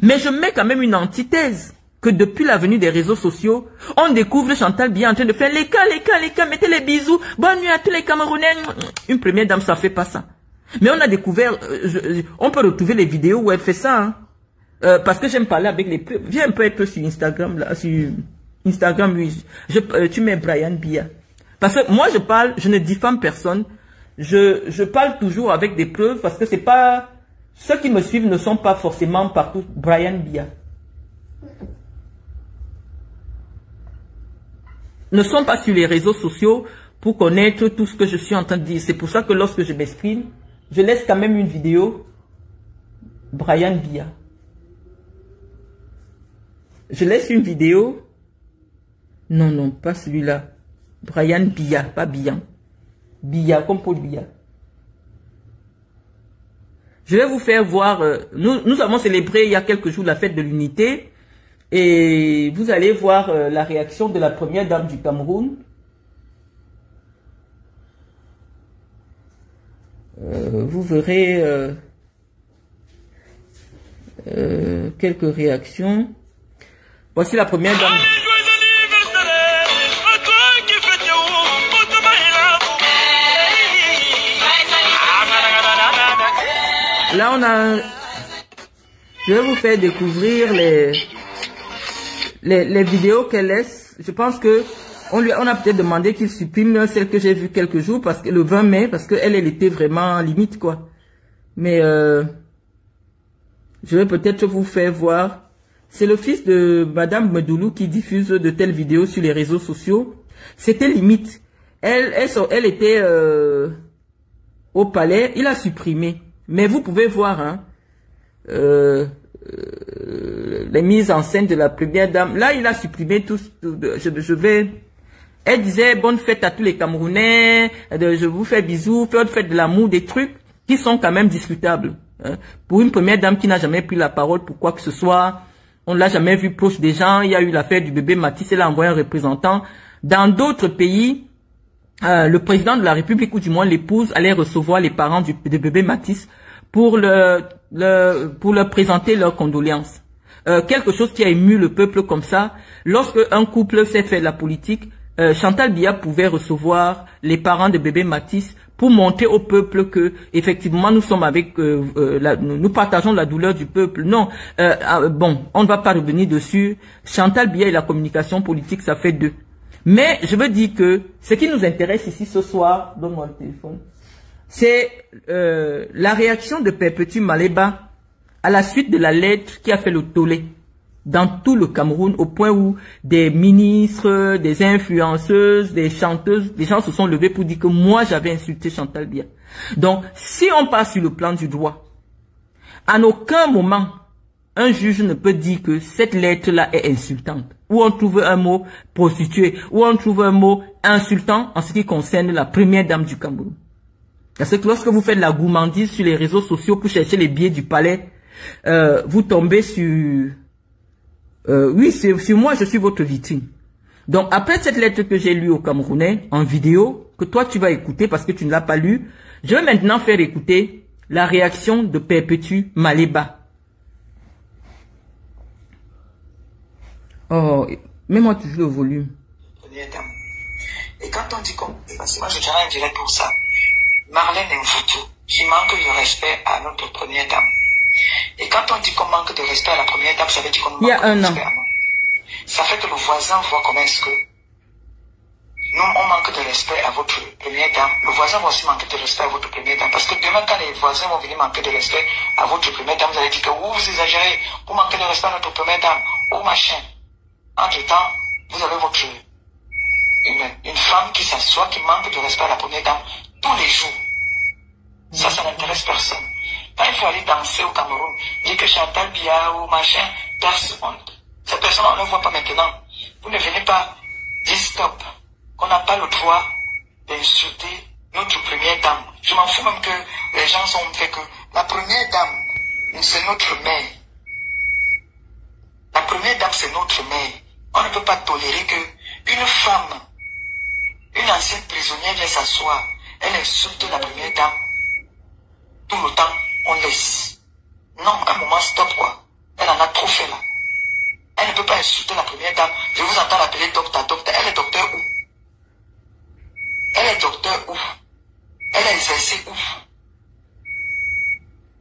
mais je mets quand même une antithèse, que depuis la venue des réseaux sociaux, on découvre Chantal Biya en train de faire les cas, mettez les bisous, bonne nuit à tous les Camerounais. Une première dame, ça fait pas ça. Mais on a découvert, on peut retrouver les vidéos où elle fait ça, hein. Parce que j'aime parler avec les... Viens un peu être sur Instagram, là, sur Instagram, oui. Tu mets Brian Biya. Parce que moi, je ne diffame personne. Je parle toujours avec des preuves parce que c'est pas... Ceux qui me suivent ne sont pas forcément partout Brian Biya. Ne sont pas sur les réseaux sociaux pour connaître tout ce que je suis en train de dire. C'est pour ça que lorsque je m'exprime, je laisse quand même une vidéo Brian Biya. Je laisse une vidéo. Non, pas celui-là. Brian Biya, pas Biyan. Biya, comme Paul Biya. Je vais vous faire voir. Nous avons célébré il y a quelques jours la fête de l'unité. Et vous allez voir la réaction de la première dame du Cameroun. Vous verrez quelques réactions. Voici la première dame. Là, on a... Je vais vous faire découvrir les vidéos qu'elle laisse. Je pense que on a peut-être demandé qu'il supprime celle que j'ai vue quelques jours, parce que le 20 mai, parce qu'elle était vraiment limite, quoi. Mais je vais peut-être vous faire voir. C'est le fils de Madame Medoulou qui diffuse de telles vidéos sur les réseaux sociaux. C'était limite. Elle était au palais. Il a supprimé. Mais vous pouvez voir hein, les mises en scène de la première dame. Là, il a supprimé tout. Elle disait bonne fête à tous les Camerounais. Je vous fais bisous. Faites de l'amour, des trucs qui sont quand même discutables. Hein. Pour une première dame qui n'a jamais pris la parole pour quoi que ce soit. On ne l'a jamais vu proche des gens. Il y a eu l'affaire du bébé Matisse. Elle a envoyé un représentant. Dans d'autres pays, le président de la République, ou du moins l'épouse, allait recevoir les parents du bébé Matisse pour leur présenter leurs condoléances. Quelque chose qui a ému le peuple comme ça. Lorsque un couple s'est fait de la politique, Chantal Biya pouvait recevoir les parents de bébé Matisse pour montrer au peuple que effectivement nous sommes avec nous partageons la douleur du peuple. Non, bon, on ne va pas revenir dessus. Chantal Biya et la communication politique, ça fait deux. Mais je veux dire que ce qui nous intéresse ici ce soir, donne-moi le téléphone, c'est la réaction de Perpétue Maleba à la suite de la lettre qui a fait le tollé dans tout le Cameroun, au point où des ministres, des influenceuses, des chanteuses, des gens se sont levés pour dire que moi j'avais insulté Chantal Biya. Donc, si on passe sur le plan du droit, en aucun moment, un juge ne peut dire que cette lettre-là est insultante. Ou on trouve un mot prostituée, ou on trouve un mot insultant en ce qui concerne la première dame du Cameroun. Parce que lorsque vous faites la gourmandise sur les réseaux sociaux pour chercher les billets du palais, vous tombez sur... oui, sur moi, je suis votre vitrine. Donc, après cette lettre que j'ai lue au Camerounais, en vidéo, que toi tu vas écouter parce que tu ne l'as pas lue, je vais maintenant faire écouter la réaction de Perpétue Maleba. Oh, mets-moi toujours le volume. Et Et quand on dit comme, parce que moi je dirais un direct pour ça, Marlène Mvutu, qui manque de respect à notre première dame. Et quand on dit qu'on manque de respect à la première dame, ça veut dire qu'on manque de respect à nous. Ça fait que le voisin voit comment est-ce que nous, on manque de respect à votre première dame. Le voisin va aussi manquer de respect à votre première dame. Parce que demain, quand les voisins vont venir manquer de respect à votre première dame, vous allez dire que vous exagérez, vous manquez de respect à notre première dame, ou machin. Entre-temps, vous avez une femme qui s'assoit, qui manque de respect à la première dame tous les jours. Ça n'intéresse personne. Quand il faut aller danser au Cameroun, dire que Chantal Biya ou machin, personne. Cette personne, on ne le voit pas maintenant. Vous ne venez pas dire stop. Qu'on n'a pas le droit d'insulter notre première dame. Je m'en fous même que les gens ont fait que la première dame, c'est notre mère. La première dame, c'est notre mère. On ne peut pas tolérer que une femme, une ancienne prisonnière vient s'asseoir, elle insulte la première dame. Tout le temps, on laisse. Non, un moment, stop quoi. Elle en a trop fait là. Elle ne peut pas insulter la première dame. Je vous entends l'appeler docteur. Elle est docteur où? Elle est docteur où? Elle a exercé où?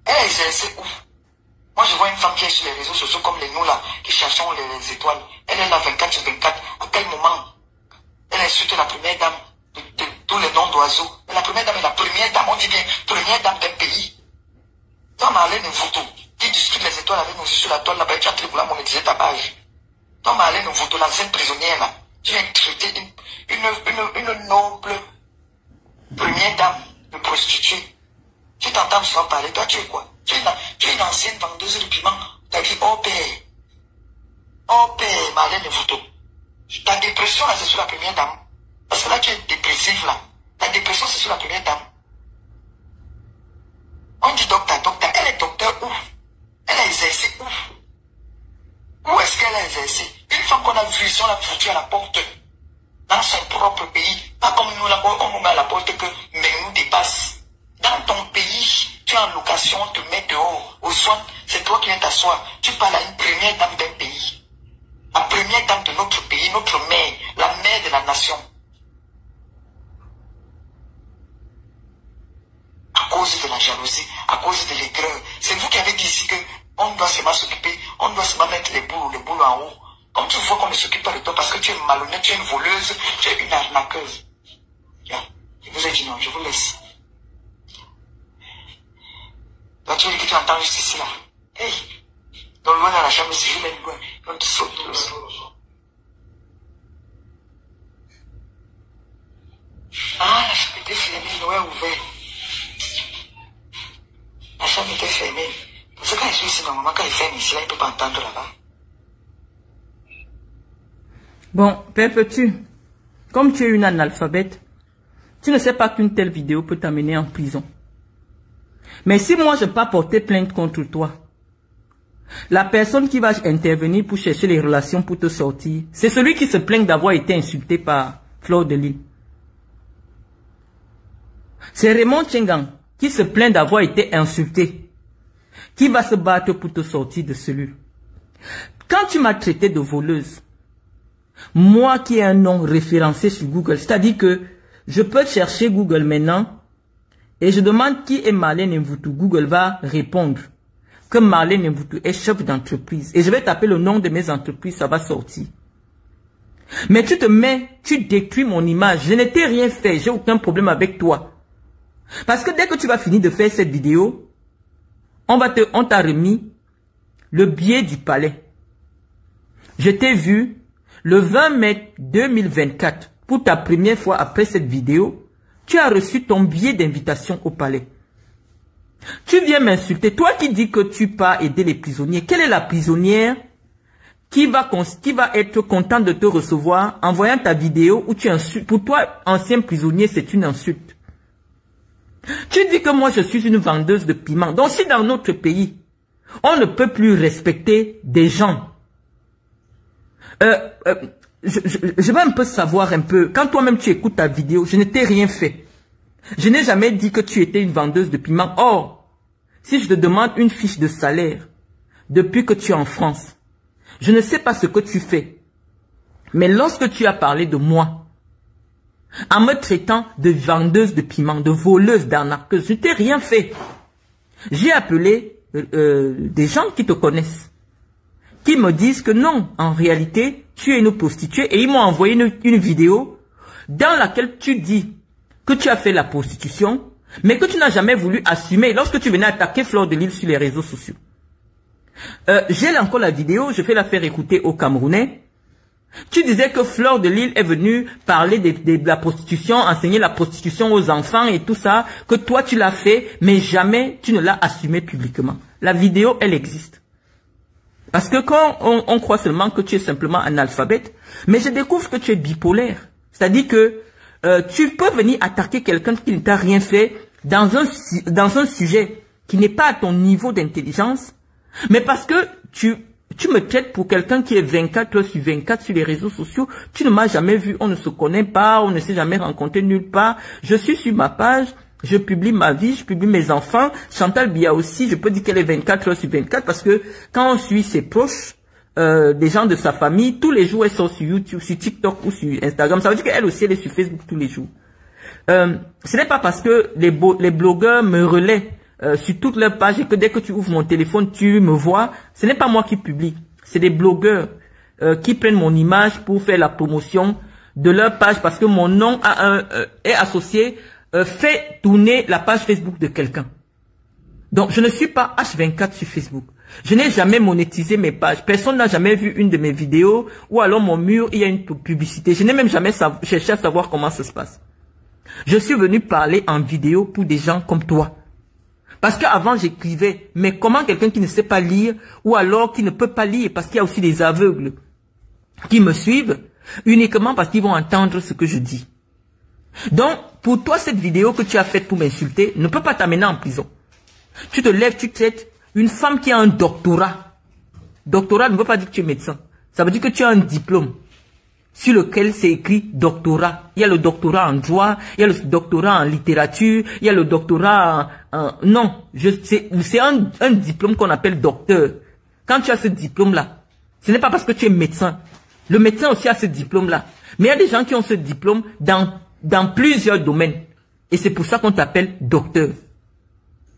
Elle a exercé où? Moi, je vois une femme qui est sur les réseaux sociaux comme les nous là, qui cherchons les étoiles. Elle est là 24 sur 24. À quel moment elle insulte la première dame de tous les noms d'oiseaux? Mais la première dame est la première dame, on dit bien, première dame d'un pays. Toi, Marlène Mvutu, qui discute les étoiles avec nous sur la toile là-bas, tu as très vouloir monétiser ta page. Toi, Marlène Mvutu, l'ancienne prisonnière là, tu viens traiter une noble première dame de prostituée. Tu t'entends souvent parler, toi tu es quoi? Tu es une ancienne vendeuse de piment. Tu as dit, oh père, Marlène Mvutu. Ta dépression là, c'est sur la première dame. Parce que là, tu es dépressif là. Ta dépression, c'est sur la première dame. On dit docteur. Elle est docteur où? Elle a exercé où? Où est-ce qu'elle a exercé? Une femme qu'on a vue, on l'a foutue à la porte. Dans son propre pays. Pas comme nous, là, on nous met à la porte que mais nous dépasse. Dans ton pays, tu es en location, on te met dehors. Au soin, c'est toi qui viens t'asseoir. Tu parles à une première dame d'un pays. La première dame de notre pays, notre mère, la mère de la nation. À cause de la jalousie, à cause de l'aigreur. C'est vous qui avez dit ici que on doit seulement s'occuper, on doit seulement mettre les boules en haut. Comme tu vois qu'on ne s'occupe pas de toi parce que tu es malhonnête, tu es une voleuse, tu es une arnaqueuse. Yeah. Je vous ai dit non, je vous laisse. Là, tu dis que tu entends juste ici là. Hey! Dans loin dans la chambre, si je l'aime loin, on te saute. Ah, la chambre était fermée, Noé ouvert. La chambre était fermée. Parce que quand je suis ici, normalement, quand il ferme ici, là, il ne peut pas entendre là-bas. Bon, Père Petit, comme tu es une analphabète, tu ne sais pas qu'une telle vidéo peut t'amener en prison. Mais si moi je ne peux pas porter plainte contre toi, la personne qui va intervenir pour chercher les relations pour te sortir, c'est celui qui se plaint d'avoir été insulté par Fleur de Lys. C'est Raymond Tchengang qui se plaint d'avoir été insulté, qui va se battre pour te sortir de celui. Quand tu m'as traité de voleuse, moi qui ai un nom référencé sur Google, c'est-à-dire que je peux chercher Google maintenant et je demande qui est Marlène Mvutu. Google va répondre que Marlène Mvutu est chef d'entreprise. Et je vais taper le nom de mes entreprises, ça va sortir. Mais tu détruis mon image. Je n'étais rien fait, j'ai aucun problème avec toi. Parce que dès que tu vas finir de faire cette vidéo, on t'a remis le billet du palais. Je t'ai vu le 20 mai 2024, pour ta première fois après cette vidéo, tu as reçu ton billet d'invitation au palais. Tu viens m'insulter. Toi qui dis que tu pars aider les prisonniers, quelle est la prisonnière qui va être contente de te recevoir en voyant ta vidéo où tu insultes? Pour toi, ancien prisonnier, c'est une insulte. Tu dis que moi, je suis une vendeuse de piment. Donc, si dans notre pays, on ne peut plus respecter des gens, je veux un peu savoir un peu, quand toi-même tu écoutes ta vidéo, je ne t'ai rien fait. Je n'ai jamais dit que tu étais une vendeuse de piment. Or, si je te demande une fiche de salaire, depuis que tu es en France, je ne sais pas ce que tu fais. Mais lorsque tu as parlé de moi, en me traitant de vendeuse de piment, de voleuse, d'arnaqueuse. Je t'ai rien fait. J'ai appelé des gens qui te connaissent, qui me disent que non, en réalité, tu es une prostituée, et ils m'ont envoyé une vidéo dans laquelle tu dis que tu as fait la prostitution, mais que tu n'as jamais voulu assumer lorsque tu venais attaquer Fleur de Lys sur les réseaux sociaux. J'ai encore la vidéo, je vais la faire écouter aux Camerounais. Tu disais que Fleur de Lys est venue parler de la prostitution, enseigner la prostitution aux enfants et tout ça, que toi tu l'as fait, mais jamais tu ne l'as assumé publiquement. La vidéo, elle existe. Parce que quand on croit seulement que tu es simplement analphabète, mais je découvre que tu es bipolaire. C'est-à-dire que tu peux venir attaquer quelqu'un qui ne t'a rien fait dans un sujet qui n'est pas à ton niveau d'intelligence, mais parce que tu me traites pour quelqu'un qui est 24 heures sur 24 sur les réseaux sociaux. Tu ne m'as jamais vu, on ne se connaît pas, on ne s'est jamais rencontré nulle part. Je suis sur ma page, je publie ma vie, je publie mes enfants. Chantal Biya aussi, je peux dire qu'elle est 24 heures sur 24 parce que quand on suit ses proches, des gens de sa famille, tous les jours elle sort sur YouTube, sur TikTok ou sur Instagram. Ça veut dire qu'elle aussi elle est sur Facebook tous les jours. Ce n'est pas parce que les blogueurs me relaient sur toutes leurs pages et que dès que tu ouvres mon téléphone, tu me vois. Ce n'est pas moi qui publie. C'est des blogueurs qui prennent mon image pour faire la promotion de leur page parce que mon nom est associé, fait tourner la page Facebook de quelqu'un. Donc, je ne suis pas H24 sur Facebook. Je n'ai jamais monétisé mes pages. Personne n'a jamais vu une de mes vidéos ou alors mon mur, il y a une publicité. Je n'ai même jamais cherché à savoir comment ça se passe. Je suis venu parler en vidéo pour des gens comme toi. Parce qu'avant, j'écrivais, mais comment quelqu'un qui ne sait pas lire ou alors qui ne peut pas lire, parce qu'il y a aussi des aveugles qui me suivent uniquement parce qu'ils vont entendre ce que je dis. Donc, pour toi, cette vidéo que tu as faite pour m'insulter ne peut pas t'amener en prison. Tu te lèves, tu traites une femme qui a un doctorat. Doctorat ne veut pas dire que tu es médecin. Ça veut dire que tu as un diplôme sur lequel c'est écrit doctorat. Il y a le doctorat en droit, il y a le doctorat en littérature, il y a le doctorat en... Non, c'est un diplôme qu'on appelle docteur. Quand tu as ce diplôme-là, ce n'est pas parce que tu es médecin. Le médecin aussi a ce diplôme-là. Mais il y a des gens qui ont ce diplôme dans plusieurs domaines. Et c'est pour ça qu'on t'appelle docteur.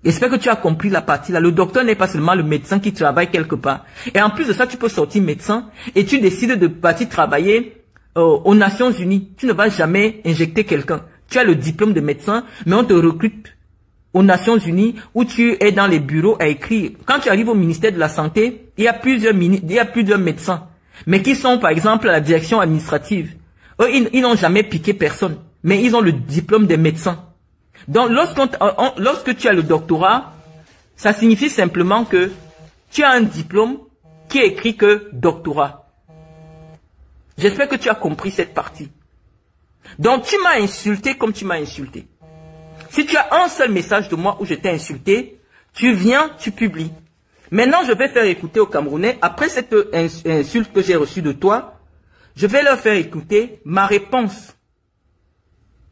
J'espère que tu as compris la partie là. Le docteur n'est pas seulement le médecin qui travaille quelque part. Et en plus de ça, tu peux sortir médecin et tu décides de partir travailler aux Nations Unies. Tu ne vas jamais injecter quelqu'un. Tu as le diplôme de médecin, mais on te recrute aux Nations Unies où tu es dans les bureaux à écrire. Quand tu arrives au ministère de la Santé, il y a plusieurs médecins, mais qui sont par exemple à la direction administrative. Eux, ils n'ont jamais piqué personne, mais ils ont le diplôme des médecins. Donc, lorsque tu as le doctorat, ça signifie simplement que tu as un diplôme qui est écrit que doctorat. J'espère que tu as compris cette partie. Donc, tu m'as insulté comme tu m'as insulté. Si tu as un seul message de moi où je t'ai insulté, tu viens, tu publies. Maintenant, je vais faire écouter aux Camerounais, après cette insulte que j'ai reçue de toi, je vais leur faire écouter ma réponse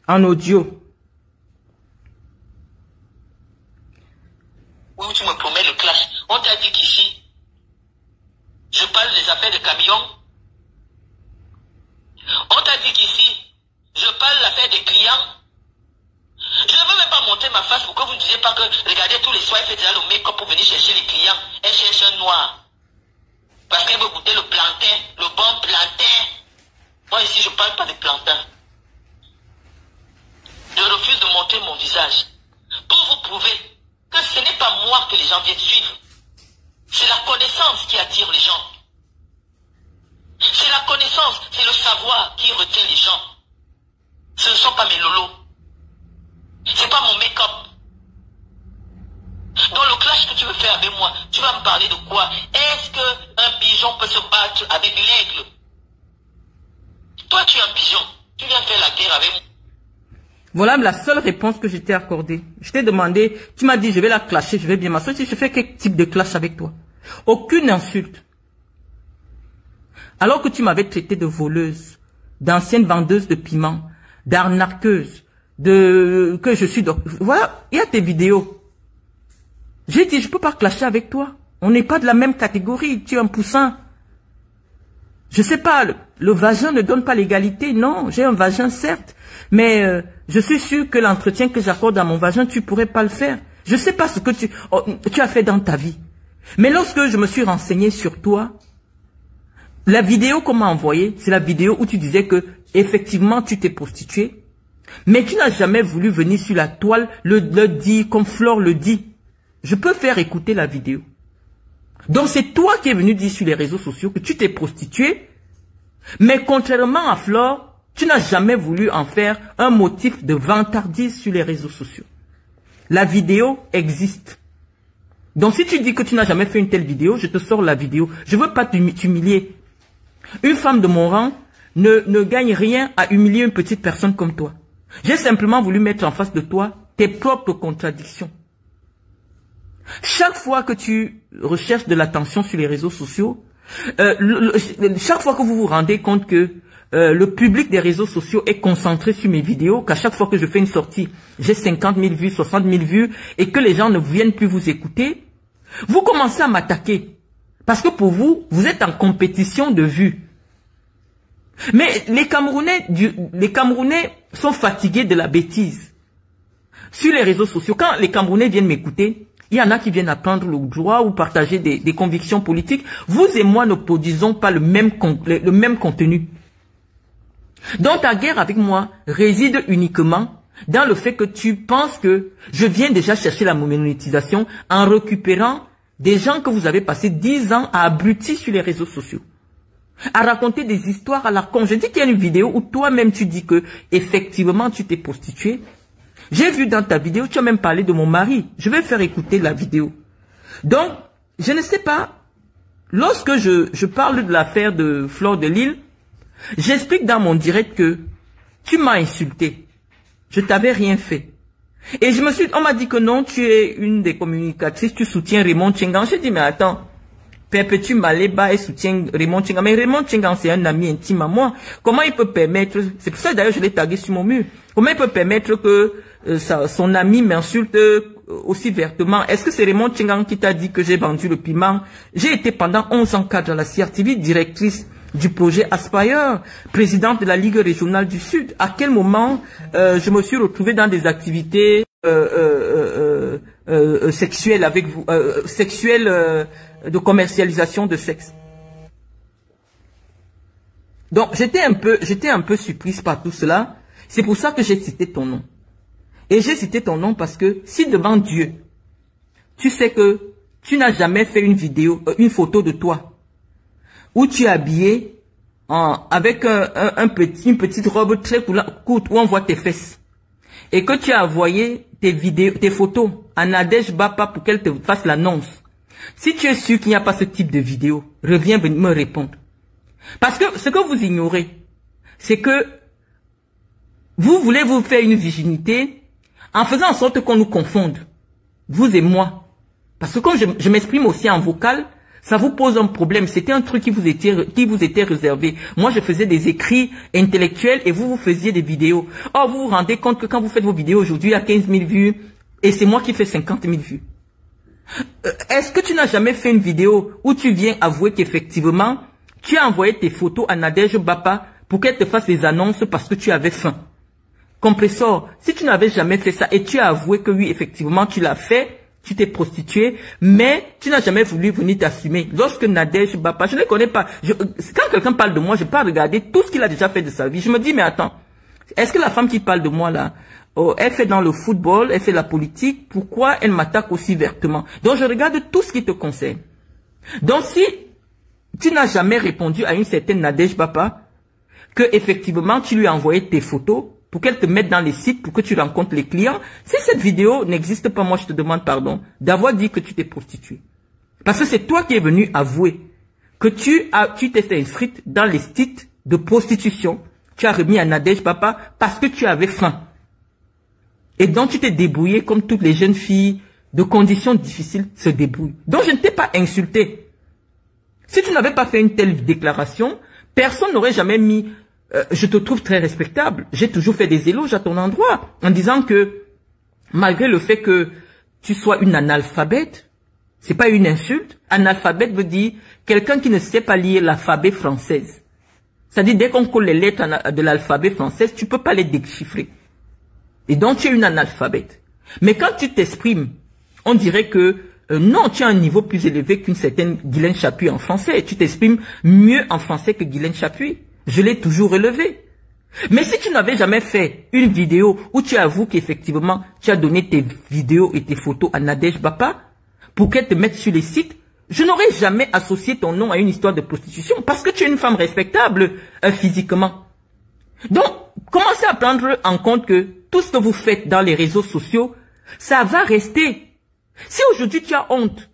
en audio. Où tu me promets le clash. On t'a dit qu'ici, je parle des affaires de camions. On t'a dit qu'ici, je parle de l'affaire des clients. Je ne veux même pas monter ma face pour que vous ne disiez pas que, regardez, tous les soirs, elle fait déjà le make-up pour venir chercher les clients. Elle cherche un noir. Parce qu'elle veut goûter le plantain, le bon plantain. Moi ici, je ne parle pas de plantain. Je refuse de montrer mon visage. Pour vous prouver que ce n'est pas moi que les gens viennent suivre. C'est la connaissance qui attire les gens. C'est la connaissance, c'est le savoir qui retient les gens. Ce ne sont pas mes lolos. C'est pas mon make-up. Dans le clash que tu veux faire avec moi, tu vas me parler de quoi? Est-ce qu'un pigeon peut se battre avec l'aigle? Toi, tu es un pigeon. Tu viens faire la guerre avec moi. Voilà la seule réponse que je t'ai accordée. Je t'ai demandé, tu m'as dit je vais la clasher, je vais bien m'asseoir. Je fais quel type de clash avec toi? Aucune insulte. Alors que tu m'avais traité de voleuse, d'ancienne vendeuse de piments, d'arnaqueuse, que je suis... Voilà, il y a tes vidéos. J'ai dit, je peux pas clasher avec toi. On n'est pas de la même catégorie, tu es un poussin. Je sais pas, le vagin ne donne pas l'égalité, non. J'ai un vagin, certes, mais je suis sûr que l'entretien que j'accorde à mon vagin, tu pourrais pas le faire. Je sais pas ce que tu as fait dans ta vie. Mais lorsque je me suis renseigné sur toi, la vidéo qu'on m'a envoyée, c'est la vidéo où tu disais que effectivement tu t'es prostituée, mais tu n'as jamais voulu venir sur la toile le dire comme Flore le dit. Je peux faire écouter la vidéo. Donc c'est toi qui es venu dire sur les réseaux sociaux que tu t'es prostituée, mais contrairement à Flore, tu n'as jamais voulu en faire un motif de vantardise sur les réseaux sociaux. La vidéo existe. Donc si tu dis que tu n'as jamais fait une telle vidéo, je te sors la vidéo. Je ne veux pas t'humilier. Une femme de mon rang ne gagne rien à humilier une petite personne comme toi. J'ai simplement voulu mettre en face de toi tes propres contradictions. Chaque fois que tu recherches de l'attention sur les réseaux sociaux, chaque fois que vous vous rendez compte que le public des réseaux sociaux est concentré sur mes vidéos, qu'à chaque fois que je fais une sortie, j'ai 50 000 vues, 60 000 vues, et que les gens ne viennent plus vous écouter, vous commencez à m'attaquer. Parce que pour vous, vous êtes en compétition de vues. Mais les Camerounais sont fatigués de la bêtise. Sur les réseaux sociaux, quand les Camerounais viennent m'écouter, il y en a qui viennent apprendre le droit ou partager des convictions politiques. Vous et moi ne produisons pas le même contenu. Donc ta guerre avec moi réside uniquement dans le fait que tu penses que je viens déjà chercher la monétisation en récupérant des gens que vous avez passé 10 ans à abrutir sur les réseaux sociaux, à raconter des histoires à la con. Je dis qu'il y a une vidéo où toi-même tu dis que effectivement tu t'es prostituée. J'ai vu dans ta vidéo, tu as même parlé de mon mari. Je vais faire écouter la vidéo. Donc, je ne sais pas, lorsque je parle de l'affaire de Flore de Lille, j'explique dans mon direct que tu m'as insulté. Je t'avais rien fait. Et on m'a dit que non, tu es une des communicatrices, tu soutiens Raymond Tchengan. J'ai dit, mais attends, Perpétue Maléba et soutient Raymond Tchengan. Mais Raymond Tchengan, c'est un ami intime à moi. Comment il peut permettre, c'est pour ça d'ailleurs je l'ai tagué sur mon mur, comment il peut permettre que son ami m'insulte aussi vertement? Est-ce que c'est Raymond Tchengan qui t'a dit que j'ai vendu le piment? J'ai été pendant 11 ans cadre à la CRTV, directrice du projet Aspire, présidente de la Ligue régionale du Sud. À quel moment je me suis retrouvée dans des activités sexuelles avec vous, de commercialisation de sexe? Donc j'étais un peu surprise par tout cela. C'est pour ça que j'ai cité ton nom. Et j'ai cité ton nom parce que si devant Dieu, tu sais que tu n'as jamais fait une photo de toi où tu es habillé avec une petite robe très courte où on voit tes fesses, et que tu as envoyé tes photos à Nadège Bapa pour qu'elle te fasse l'annonce. Si tu es sûr qu'il n'y a pas ce type de vidéo, reviens me répondre. Parce que ce que vous ignorez, c'est que vous voulez vous faire une virginité en faisant en sorte qu'on nous confonde, vous et moi. Parce que quand je m'exprime aussi en vocal, ça vous pose un problème. C'était un truc qui vous était réservé. Moi, je faisais des écrits intellectuels et vous faisiez des vidéos. Or, vous vous rendez compte que quand vous faites vos vidéos aujourd'hui, il y a 15 000 vues et c'est moi qui fais 50 000 vues. Est-ce que tu n'as jamais fait une vidéo où tu viens avouer qu'effectivement, tu as envoyé tes photos à Nadège Bapa pour qu'elle te fasse des annonces parce que tu avais faim? Compressor, si tu n'avais jamais fait ça et tu as avoué que oui, effectivement, tu l'as fait, tu t'es prostituée, mais tu n'as jamais voulu venir t'assumer. Lorsque Nadège Bapa, je ne les connais pas. Quand quelqu'un parle de moi, je ne vais pas regarder tout ce qu'il a déjà fait de sa vie. Je me dis, mais attends, est-ce que la femme qui parle de moi là, elle fait dans le football, elle fait la politique, pourquoi elle m'attaque aussi vertement? Donc je regarde tout ce qui te concerne. Donc si tu n'as jamais répondu à une certaine Nadège Bapa, que effectivement tu lui as envoyé tes photos, pour qu'elle te mette dans les sites, pour que tu rencontres les clients. Si cette vidéo n'existe pas, moi je te demande pardon d'avoir dit que tu t'es prostituée. Parce que c'est toi qui es venu avouer que tu t'es inscrite dans les sites de prostitution. Tu as remis à Nadège Bapa parce que tu avais faim. Et donc tu t'es débrouillée comme toutes les jeunes filles de conditions difficiles se débrouillent. Donc je ne t'ai pas insulté. Si tu n'avais pas fait une telle déclaration, personne n'aurait jamais mis... je te trouve très respectable. J'ai toujours fait des éloges à ton endroit en disant que malgré le fait que tu sois une analphabète, c'est pas une insulte. Analphabète veut dire quelqu'un qui ne sait pas lire l'alphabet française. C'est-à-dire, dès qu'on colle les lettres de l'alphabet français, tu peux pas les déchiffrer. Et donc, tu es une analphabète. Mais quand tu t'exprimes, on dirait que non, tu as un niveau plus élevé qu'une certaine Guylaine Chapuis en français. Tu t'exprimes mieux en français que Guylaine Chapuis. Je l'ai toujours relevé. Mais si tu n'avais jamais fait une vidéo où tu avoues qu'effectivement, tu as donné tes vidéos et tes photos à Nadège Bapa pour qu'elle te mette sur les sites, je n'aurais jamais associé ton nom à une histoire de prostitution parce que tu es une femme respectable physiquement. Donc, commencez à prendre en compte que tout ce que vous faites dans les réseaux sociaux, ça va rester. Si aujourd'hui tu as honte,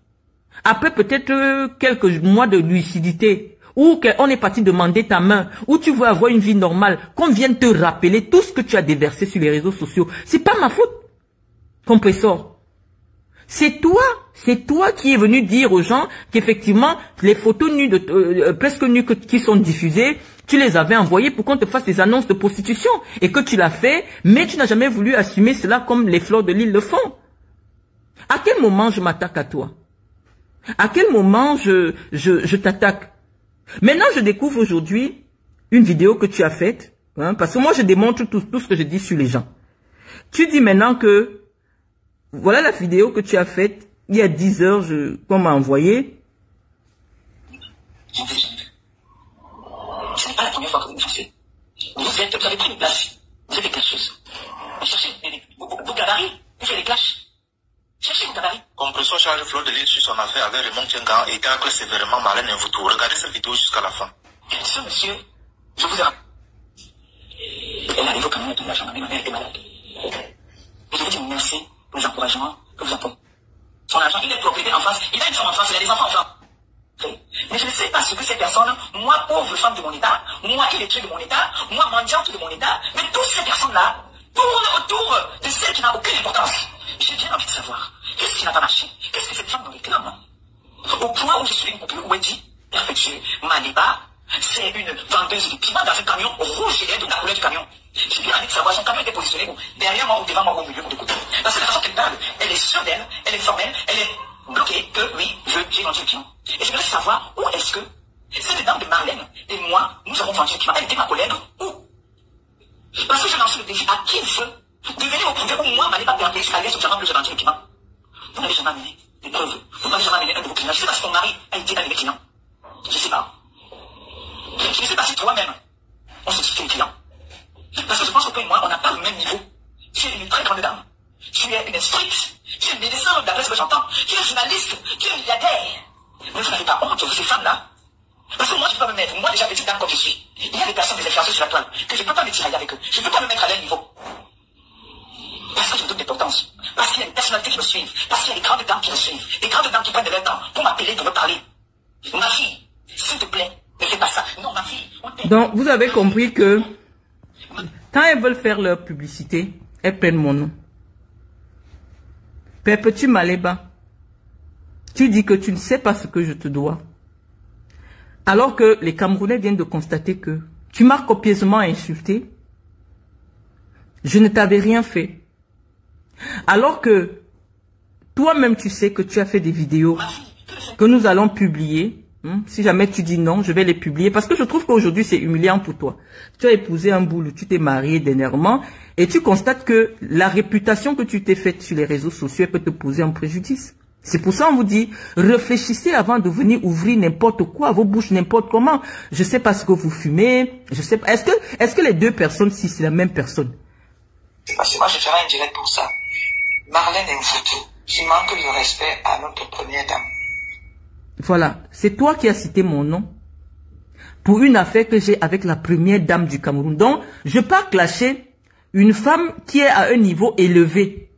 après peut-être quelques mois de lucidité, ou qu'on est parti demander ta main, ou tu veux avoir une vie normale, qu'on vienne te rappeler tout ce que tu as déversé sur les réseaux sociaux, c'est pas ma faute, compressor. C'est toi qui es venu dire aux gens qu'effectivement, les photos nues presque nues qui sont diffusées, tu les avais envoyées pour qu'on te fasse des annonces de prostitution, et que tu l'as fait, mais tu n'as jamais voulu assumer cela comme les fleurs de l'île le font. À quel moment je m'attaque à toi? À quel moment je t'attaque? Maintenant, je découvre aujourd'hui une vidéo que tu as faite, hein, parce que moi, je démontre tout ce que je dis sur les gens. Tu dis maintenant que, voilà la vidéo que tu as faite, il y a 10 heures, qu'on m'a envoyé. Ce n'est pas la première fois que vous me faites. Vous avez pris une place, vous êtes des clasheuses. Vous cherchez vos gabarits, vous faites des clashs. Cherchez vos gabarits. Compressor charge Fleur de l'île sur son affaire avec Raymond Tiengan et tacle sévèrement Marlène Mvuto. Regardez cette vidéo jusqu'à la fin. Ce monsieur, je vous ai rappelé. Elle arrive au camion et tout l'argent, ma mère était malade. Je vous dis merci pour les encouragements que vous apportez. Son argent, il est propriétaire en France, il a une femme en France, il a des enfants en France. Mais je ne sais pas ce que ces personnes, moi pauvre femme de mon état, moi illettrée de mon état, moi mendiante de mon état, mais toutes ces personnes-là tournent autour de celle qui n'a aucune importance. J'ai bien envie de savoir, qu'est-ce qui n'a pas marché? Qu'est-ce que cette femme nous réclame? Au point où je suis une poupée Wedi, perfectuée, Maliba, c'est une vendeuse de piment dans un camion rouge et de la couleur du camion. J'ai bien envie de savoir, son camion était positionné où? Derrière moi ou devant moi ou au milieu ou de côté. Parce que la façon qu'elle parle, elle est sûre d'elle, elle est formelle, elle est bloquée que oui, j'ai vendu le piment. Et j'aimerais savoir où est-ce que cette dame de Marlène et moi, nous avons vendu le piment. Elle était ma collègue où? Parce que je lance le défi à qui veut de venir au prouver où moi, ma pas perdu, à l'aise au diamant bleu, j'ai vendu le piment. Vous n'avez jamais amené des preuves. Vous n'avez jamais amené un de vos clients. Je ne sais pas si ton mari a été un de mes clients. Je ne sais pas. Je ne sais pas si toi-même, on se suffit les clients. Parce que je pense que toi et moi, on n'a pas le même niveau. Tu es une très grande dame. Tu es une instruite. Tu es médecin, d'après ce que j'entends. Tu es journaliste. Tu es milliardaire. Mais vous n'avez pas honte, ces femmes-là. Parce que moi, je ne peux pas me mettre, moi déjà petite dame comme je suis. Il y a des personnes, des influenceurs sur la toile, que je ne peux pas me tirailler avec eux. Je ne peux pas me mettre à leur niveau. Parce que je me donne d'importance. Parce qu'il y a une personnalité qui me suit. Parce qu'il y a des grandes dames qui me suivent. Des grandes dames qui prennent de leur temps pour m'appeler, de me parler. Ma fille, s'il te plaît, ne fais pas ça. Non, ma fille. Donc, vous avez compris que quand elles veulent faire leur publicité, elles prennent mon nom. Perpétue Maléba, tu dis que tu ne sais pas ce que je te dois. Alors que les Camerounais viennent de constater que tu m'as copieusement insulté. Je ne t'avais rien fait. Alors que toi-même tu sais que tu as fait des vidéos que nous allons publier. Si jamais tu dis non, je vais les publier. Parce que je trouve qu'aujourd'hui c'est humiliant pour toi. Tu as épousé un boulot, tu t'es marié dernièrement. Et tu constates que la réputation que tu t'es faite sur les réseaux sociaux peut te poser un préjudice. C'est pour ça qu'on vous dit, réfléchissez avant de venir ouvrir n'importe quoi, vos bouches n'importe comment. Je sais pas ce que vous fumez, je sais pas. Est-ce que les deux personnes, si c'est la même personne? Parce que moi je ferai un direct pour ça. Marlène Mvuto, qui manque le respect à notre première dame. Voilà, c'est toi qui as cité mon nom pour une affaire que j'ai avec la première dame du Cameroun. Donc, je ne peux pas clasher une femme qui est à un niveau élevé,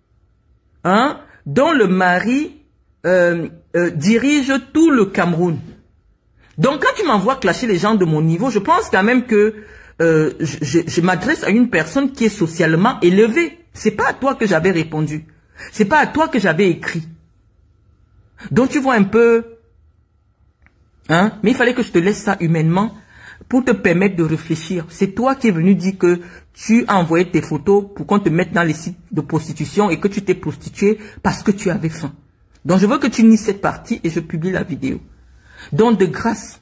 hein, dont le mari dirige tout le Cameroun. Donc, quand tu m'envoies clasher les gens de mon niveau, je pense quand même que je m'adresse à une personne qui est socialement élevée. C'est pas à toi que j'avais répondu. C'est pas à toi que j'avais écrit. Donc, tu vois un peu, hein, mais il fallait que je te laisse ça humainement pour te permettre de réfléchir. C'est toi qui es venu dire que tu as envoyé tes photos pour qu'on te mette dans les sites de prostitution et que tu t'es prostituée parce que tu avais faim. Donc, je veux que tu nies cette partie et je publie la vidéo. Donc, de grâce,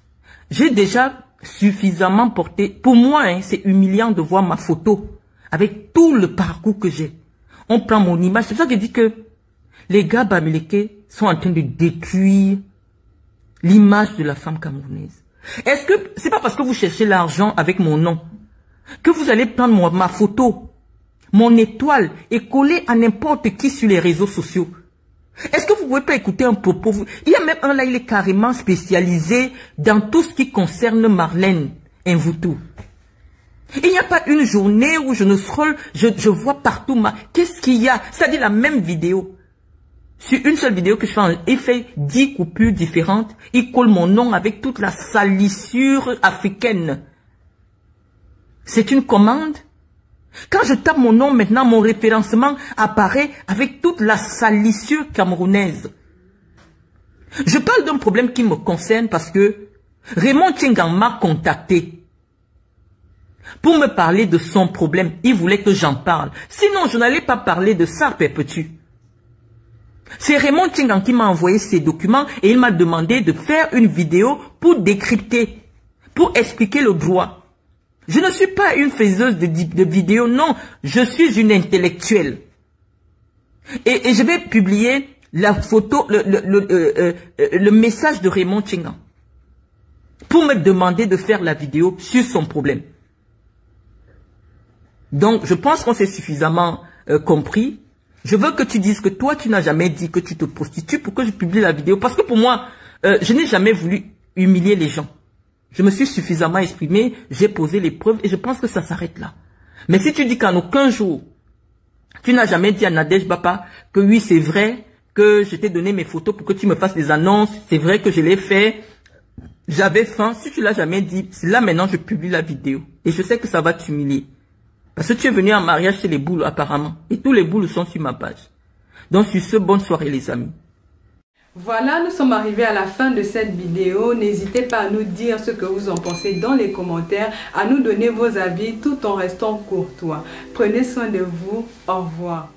j'ai déjà suffisamment porté. Pour moi, hein, c'est humiliant de voir ma photo avec tout le parcours que j'ai. On prend mon image. C'est pour ça que je dis que les gars bamileke sont en train de détruire l'image de la femme camerounaise. Est-ce que c'est pas parce que vous cherchez l'argent avec mon nom que vous allez prendre ma photo, mon étoile et coller à n'importe qui sur les réseaux sociaux? Est-ce que vous pouvez pas écouter un propos? Il y a même un là, il est carrément spécialisé dans tout ce qui concerne Marlène Mvutu. Il n'y a pas une journée où je ne scrolle, je vois partout qu'est-ce qu'il y a? C'est-à-dire la même vidéo. Sur une seule vidéo que je fais, il fait 10 coupures différentes. Il colle mon nom avec toute la salissure africaine. C'est une commande. Quand je tape mon nom maintenant, mon référencement apparaît avec toute la salissure camerounaise. Je parle d'un problème qui me concerne parce que Raymond Tchengan m'a contacté pour me parler de son problème. Il voulait que j'en parle. Sinon, je n'allais pas parler de ça, perpétue. C'est Raymond Tchengan qui m'a envoyé ces documents et il m'a demandé de faire une vidéo pour décrypter, pour expliquer le droit. Je ne suis pas une faiseuse de vidéos, non, je suis une intellectuelle. Et je vais publier la photo, le message de Raymond Tchengan pour me demander de faire la vidéo sur son problème. Donc, je pense qu'on s'est suffisamment compris. Je veux que tu dises que toi, tu n'as jamais dit que tu te prostitues pour que je publie la vidéo. Parce que pour moi, je n'ai jamais voulu humilier les gens. Je me suis suffisamment exprimé, j'ai posé les preuves et je pense que ça s'arrête là. Mais si tu dis qu'en aucun jour, tu n'as jamais dit à Nadège Bapa que oui, c'est vrai que je t'ai donné mes photos pour que tu me fasses des annonces, c'est vrai que je l'ai fait, j'avais faim, si tu l'as jamais dit, là maintenant je publie la vidéo. Et je sais que ça va t'humilier. Parce que tu es venu en mariage chez les boules apparemment. Et tous les boules sont sur ma page. Donc sur ce, bonne soirée les amis. Voilà, nous sommes arrivés à la fin de cette vidéo. N'hésitez pas à nous dire ce que vous en pensez dans les commentaires, à nous donner vos avis tout en restant courtois. Prenez soin de vous. Au revoir.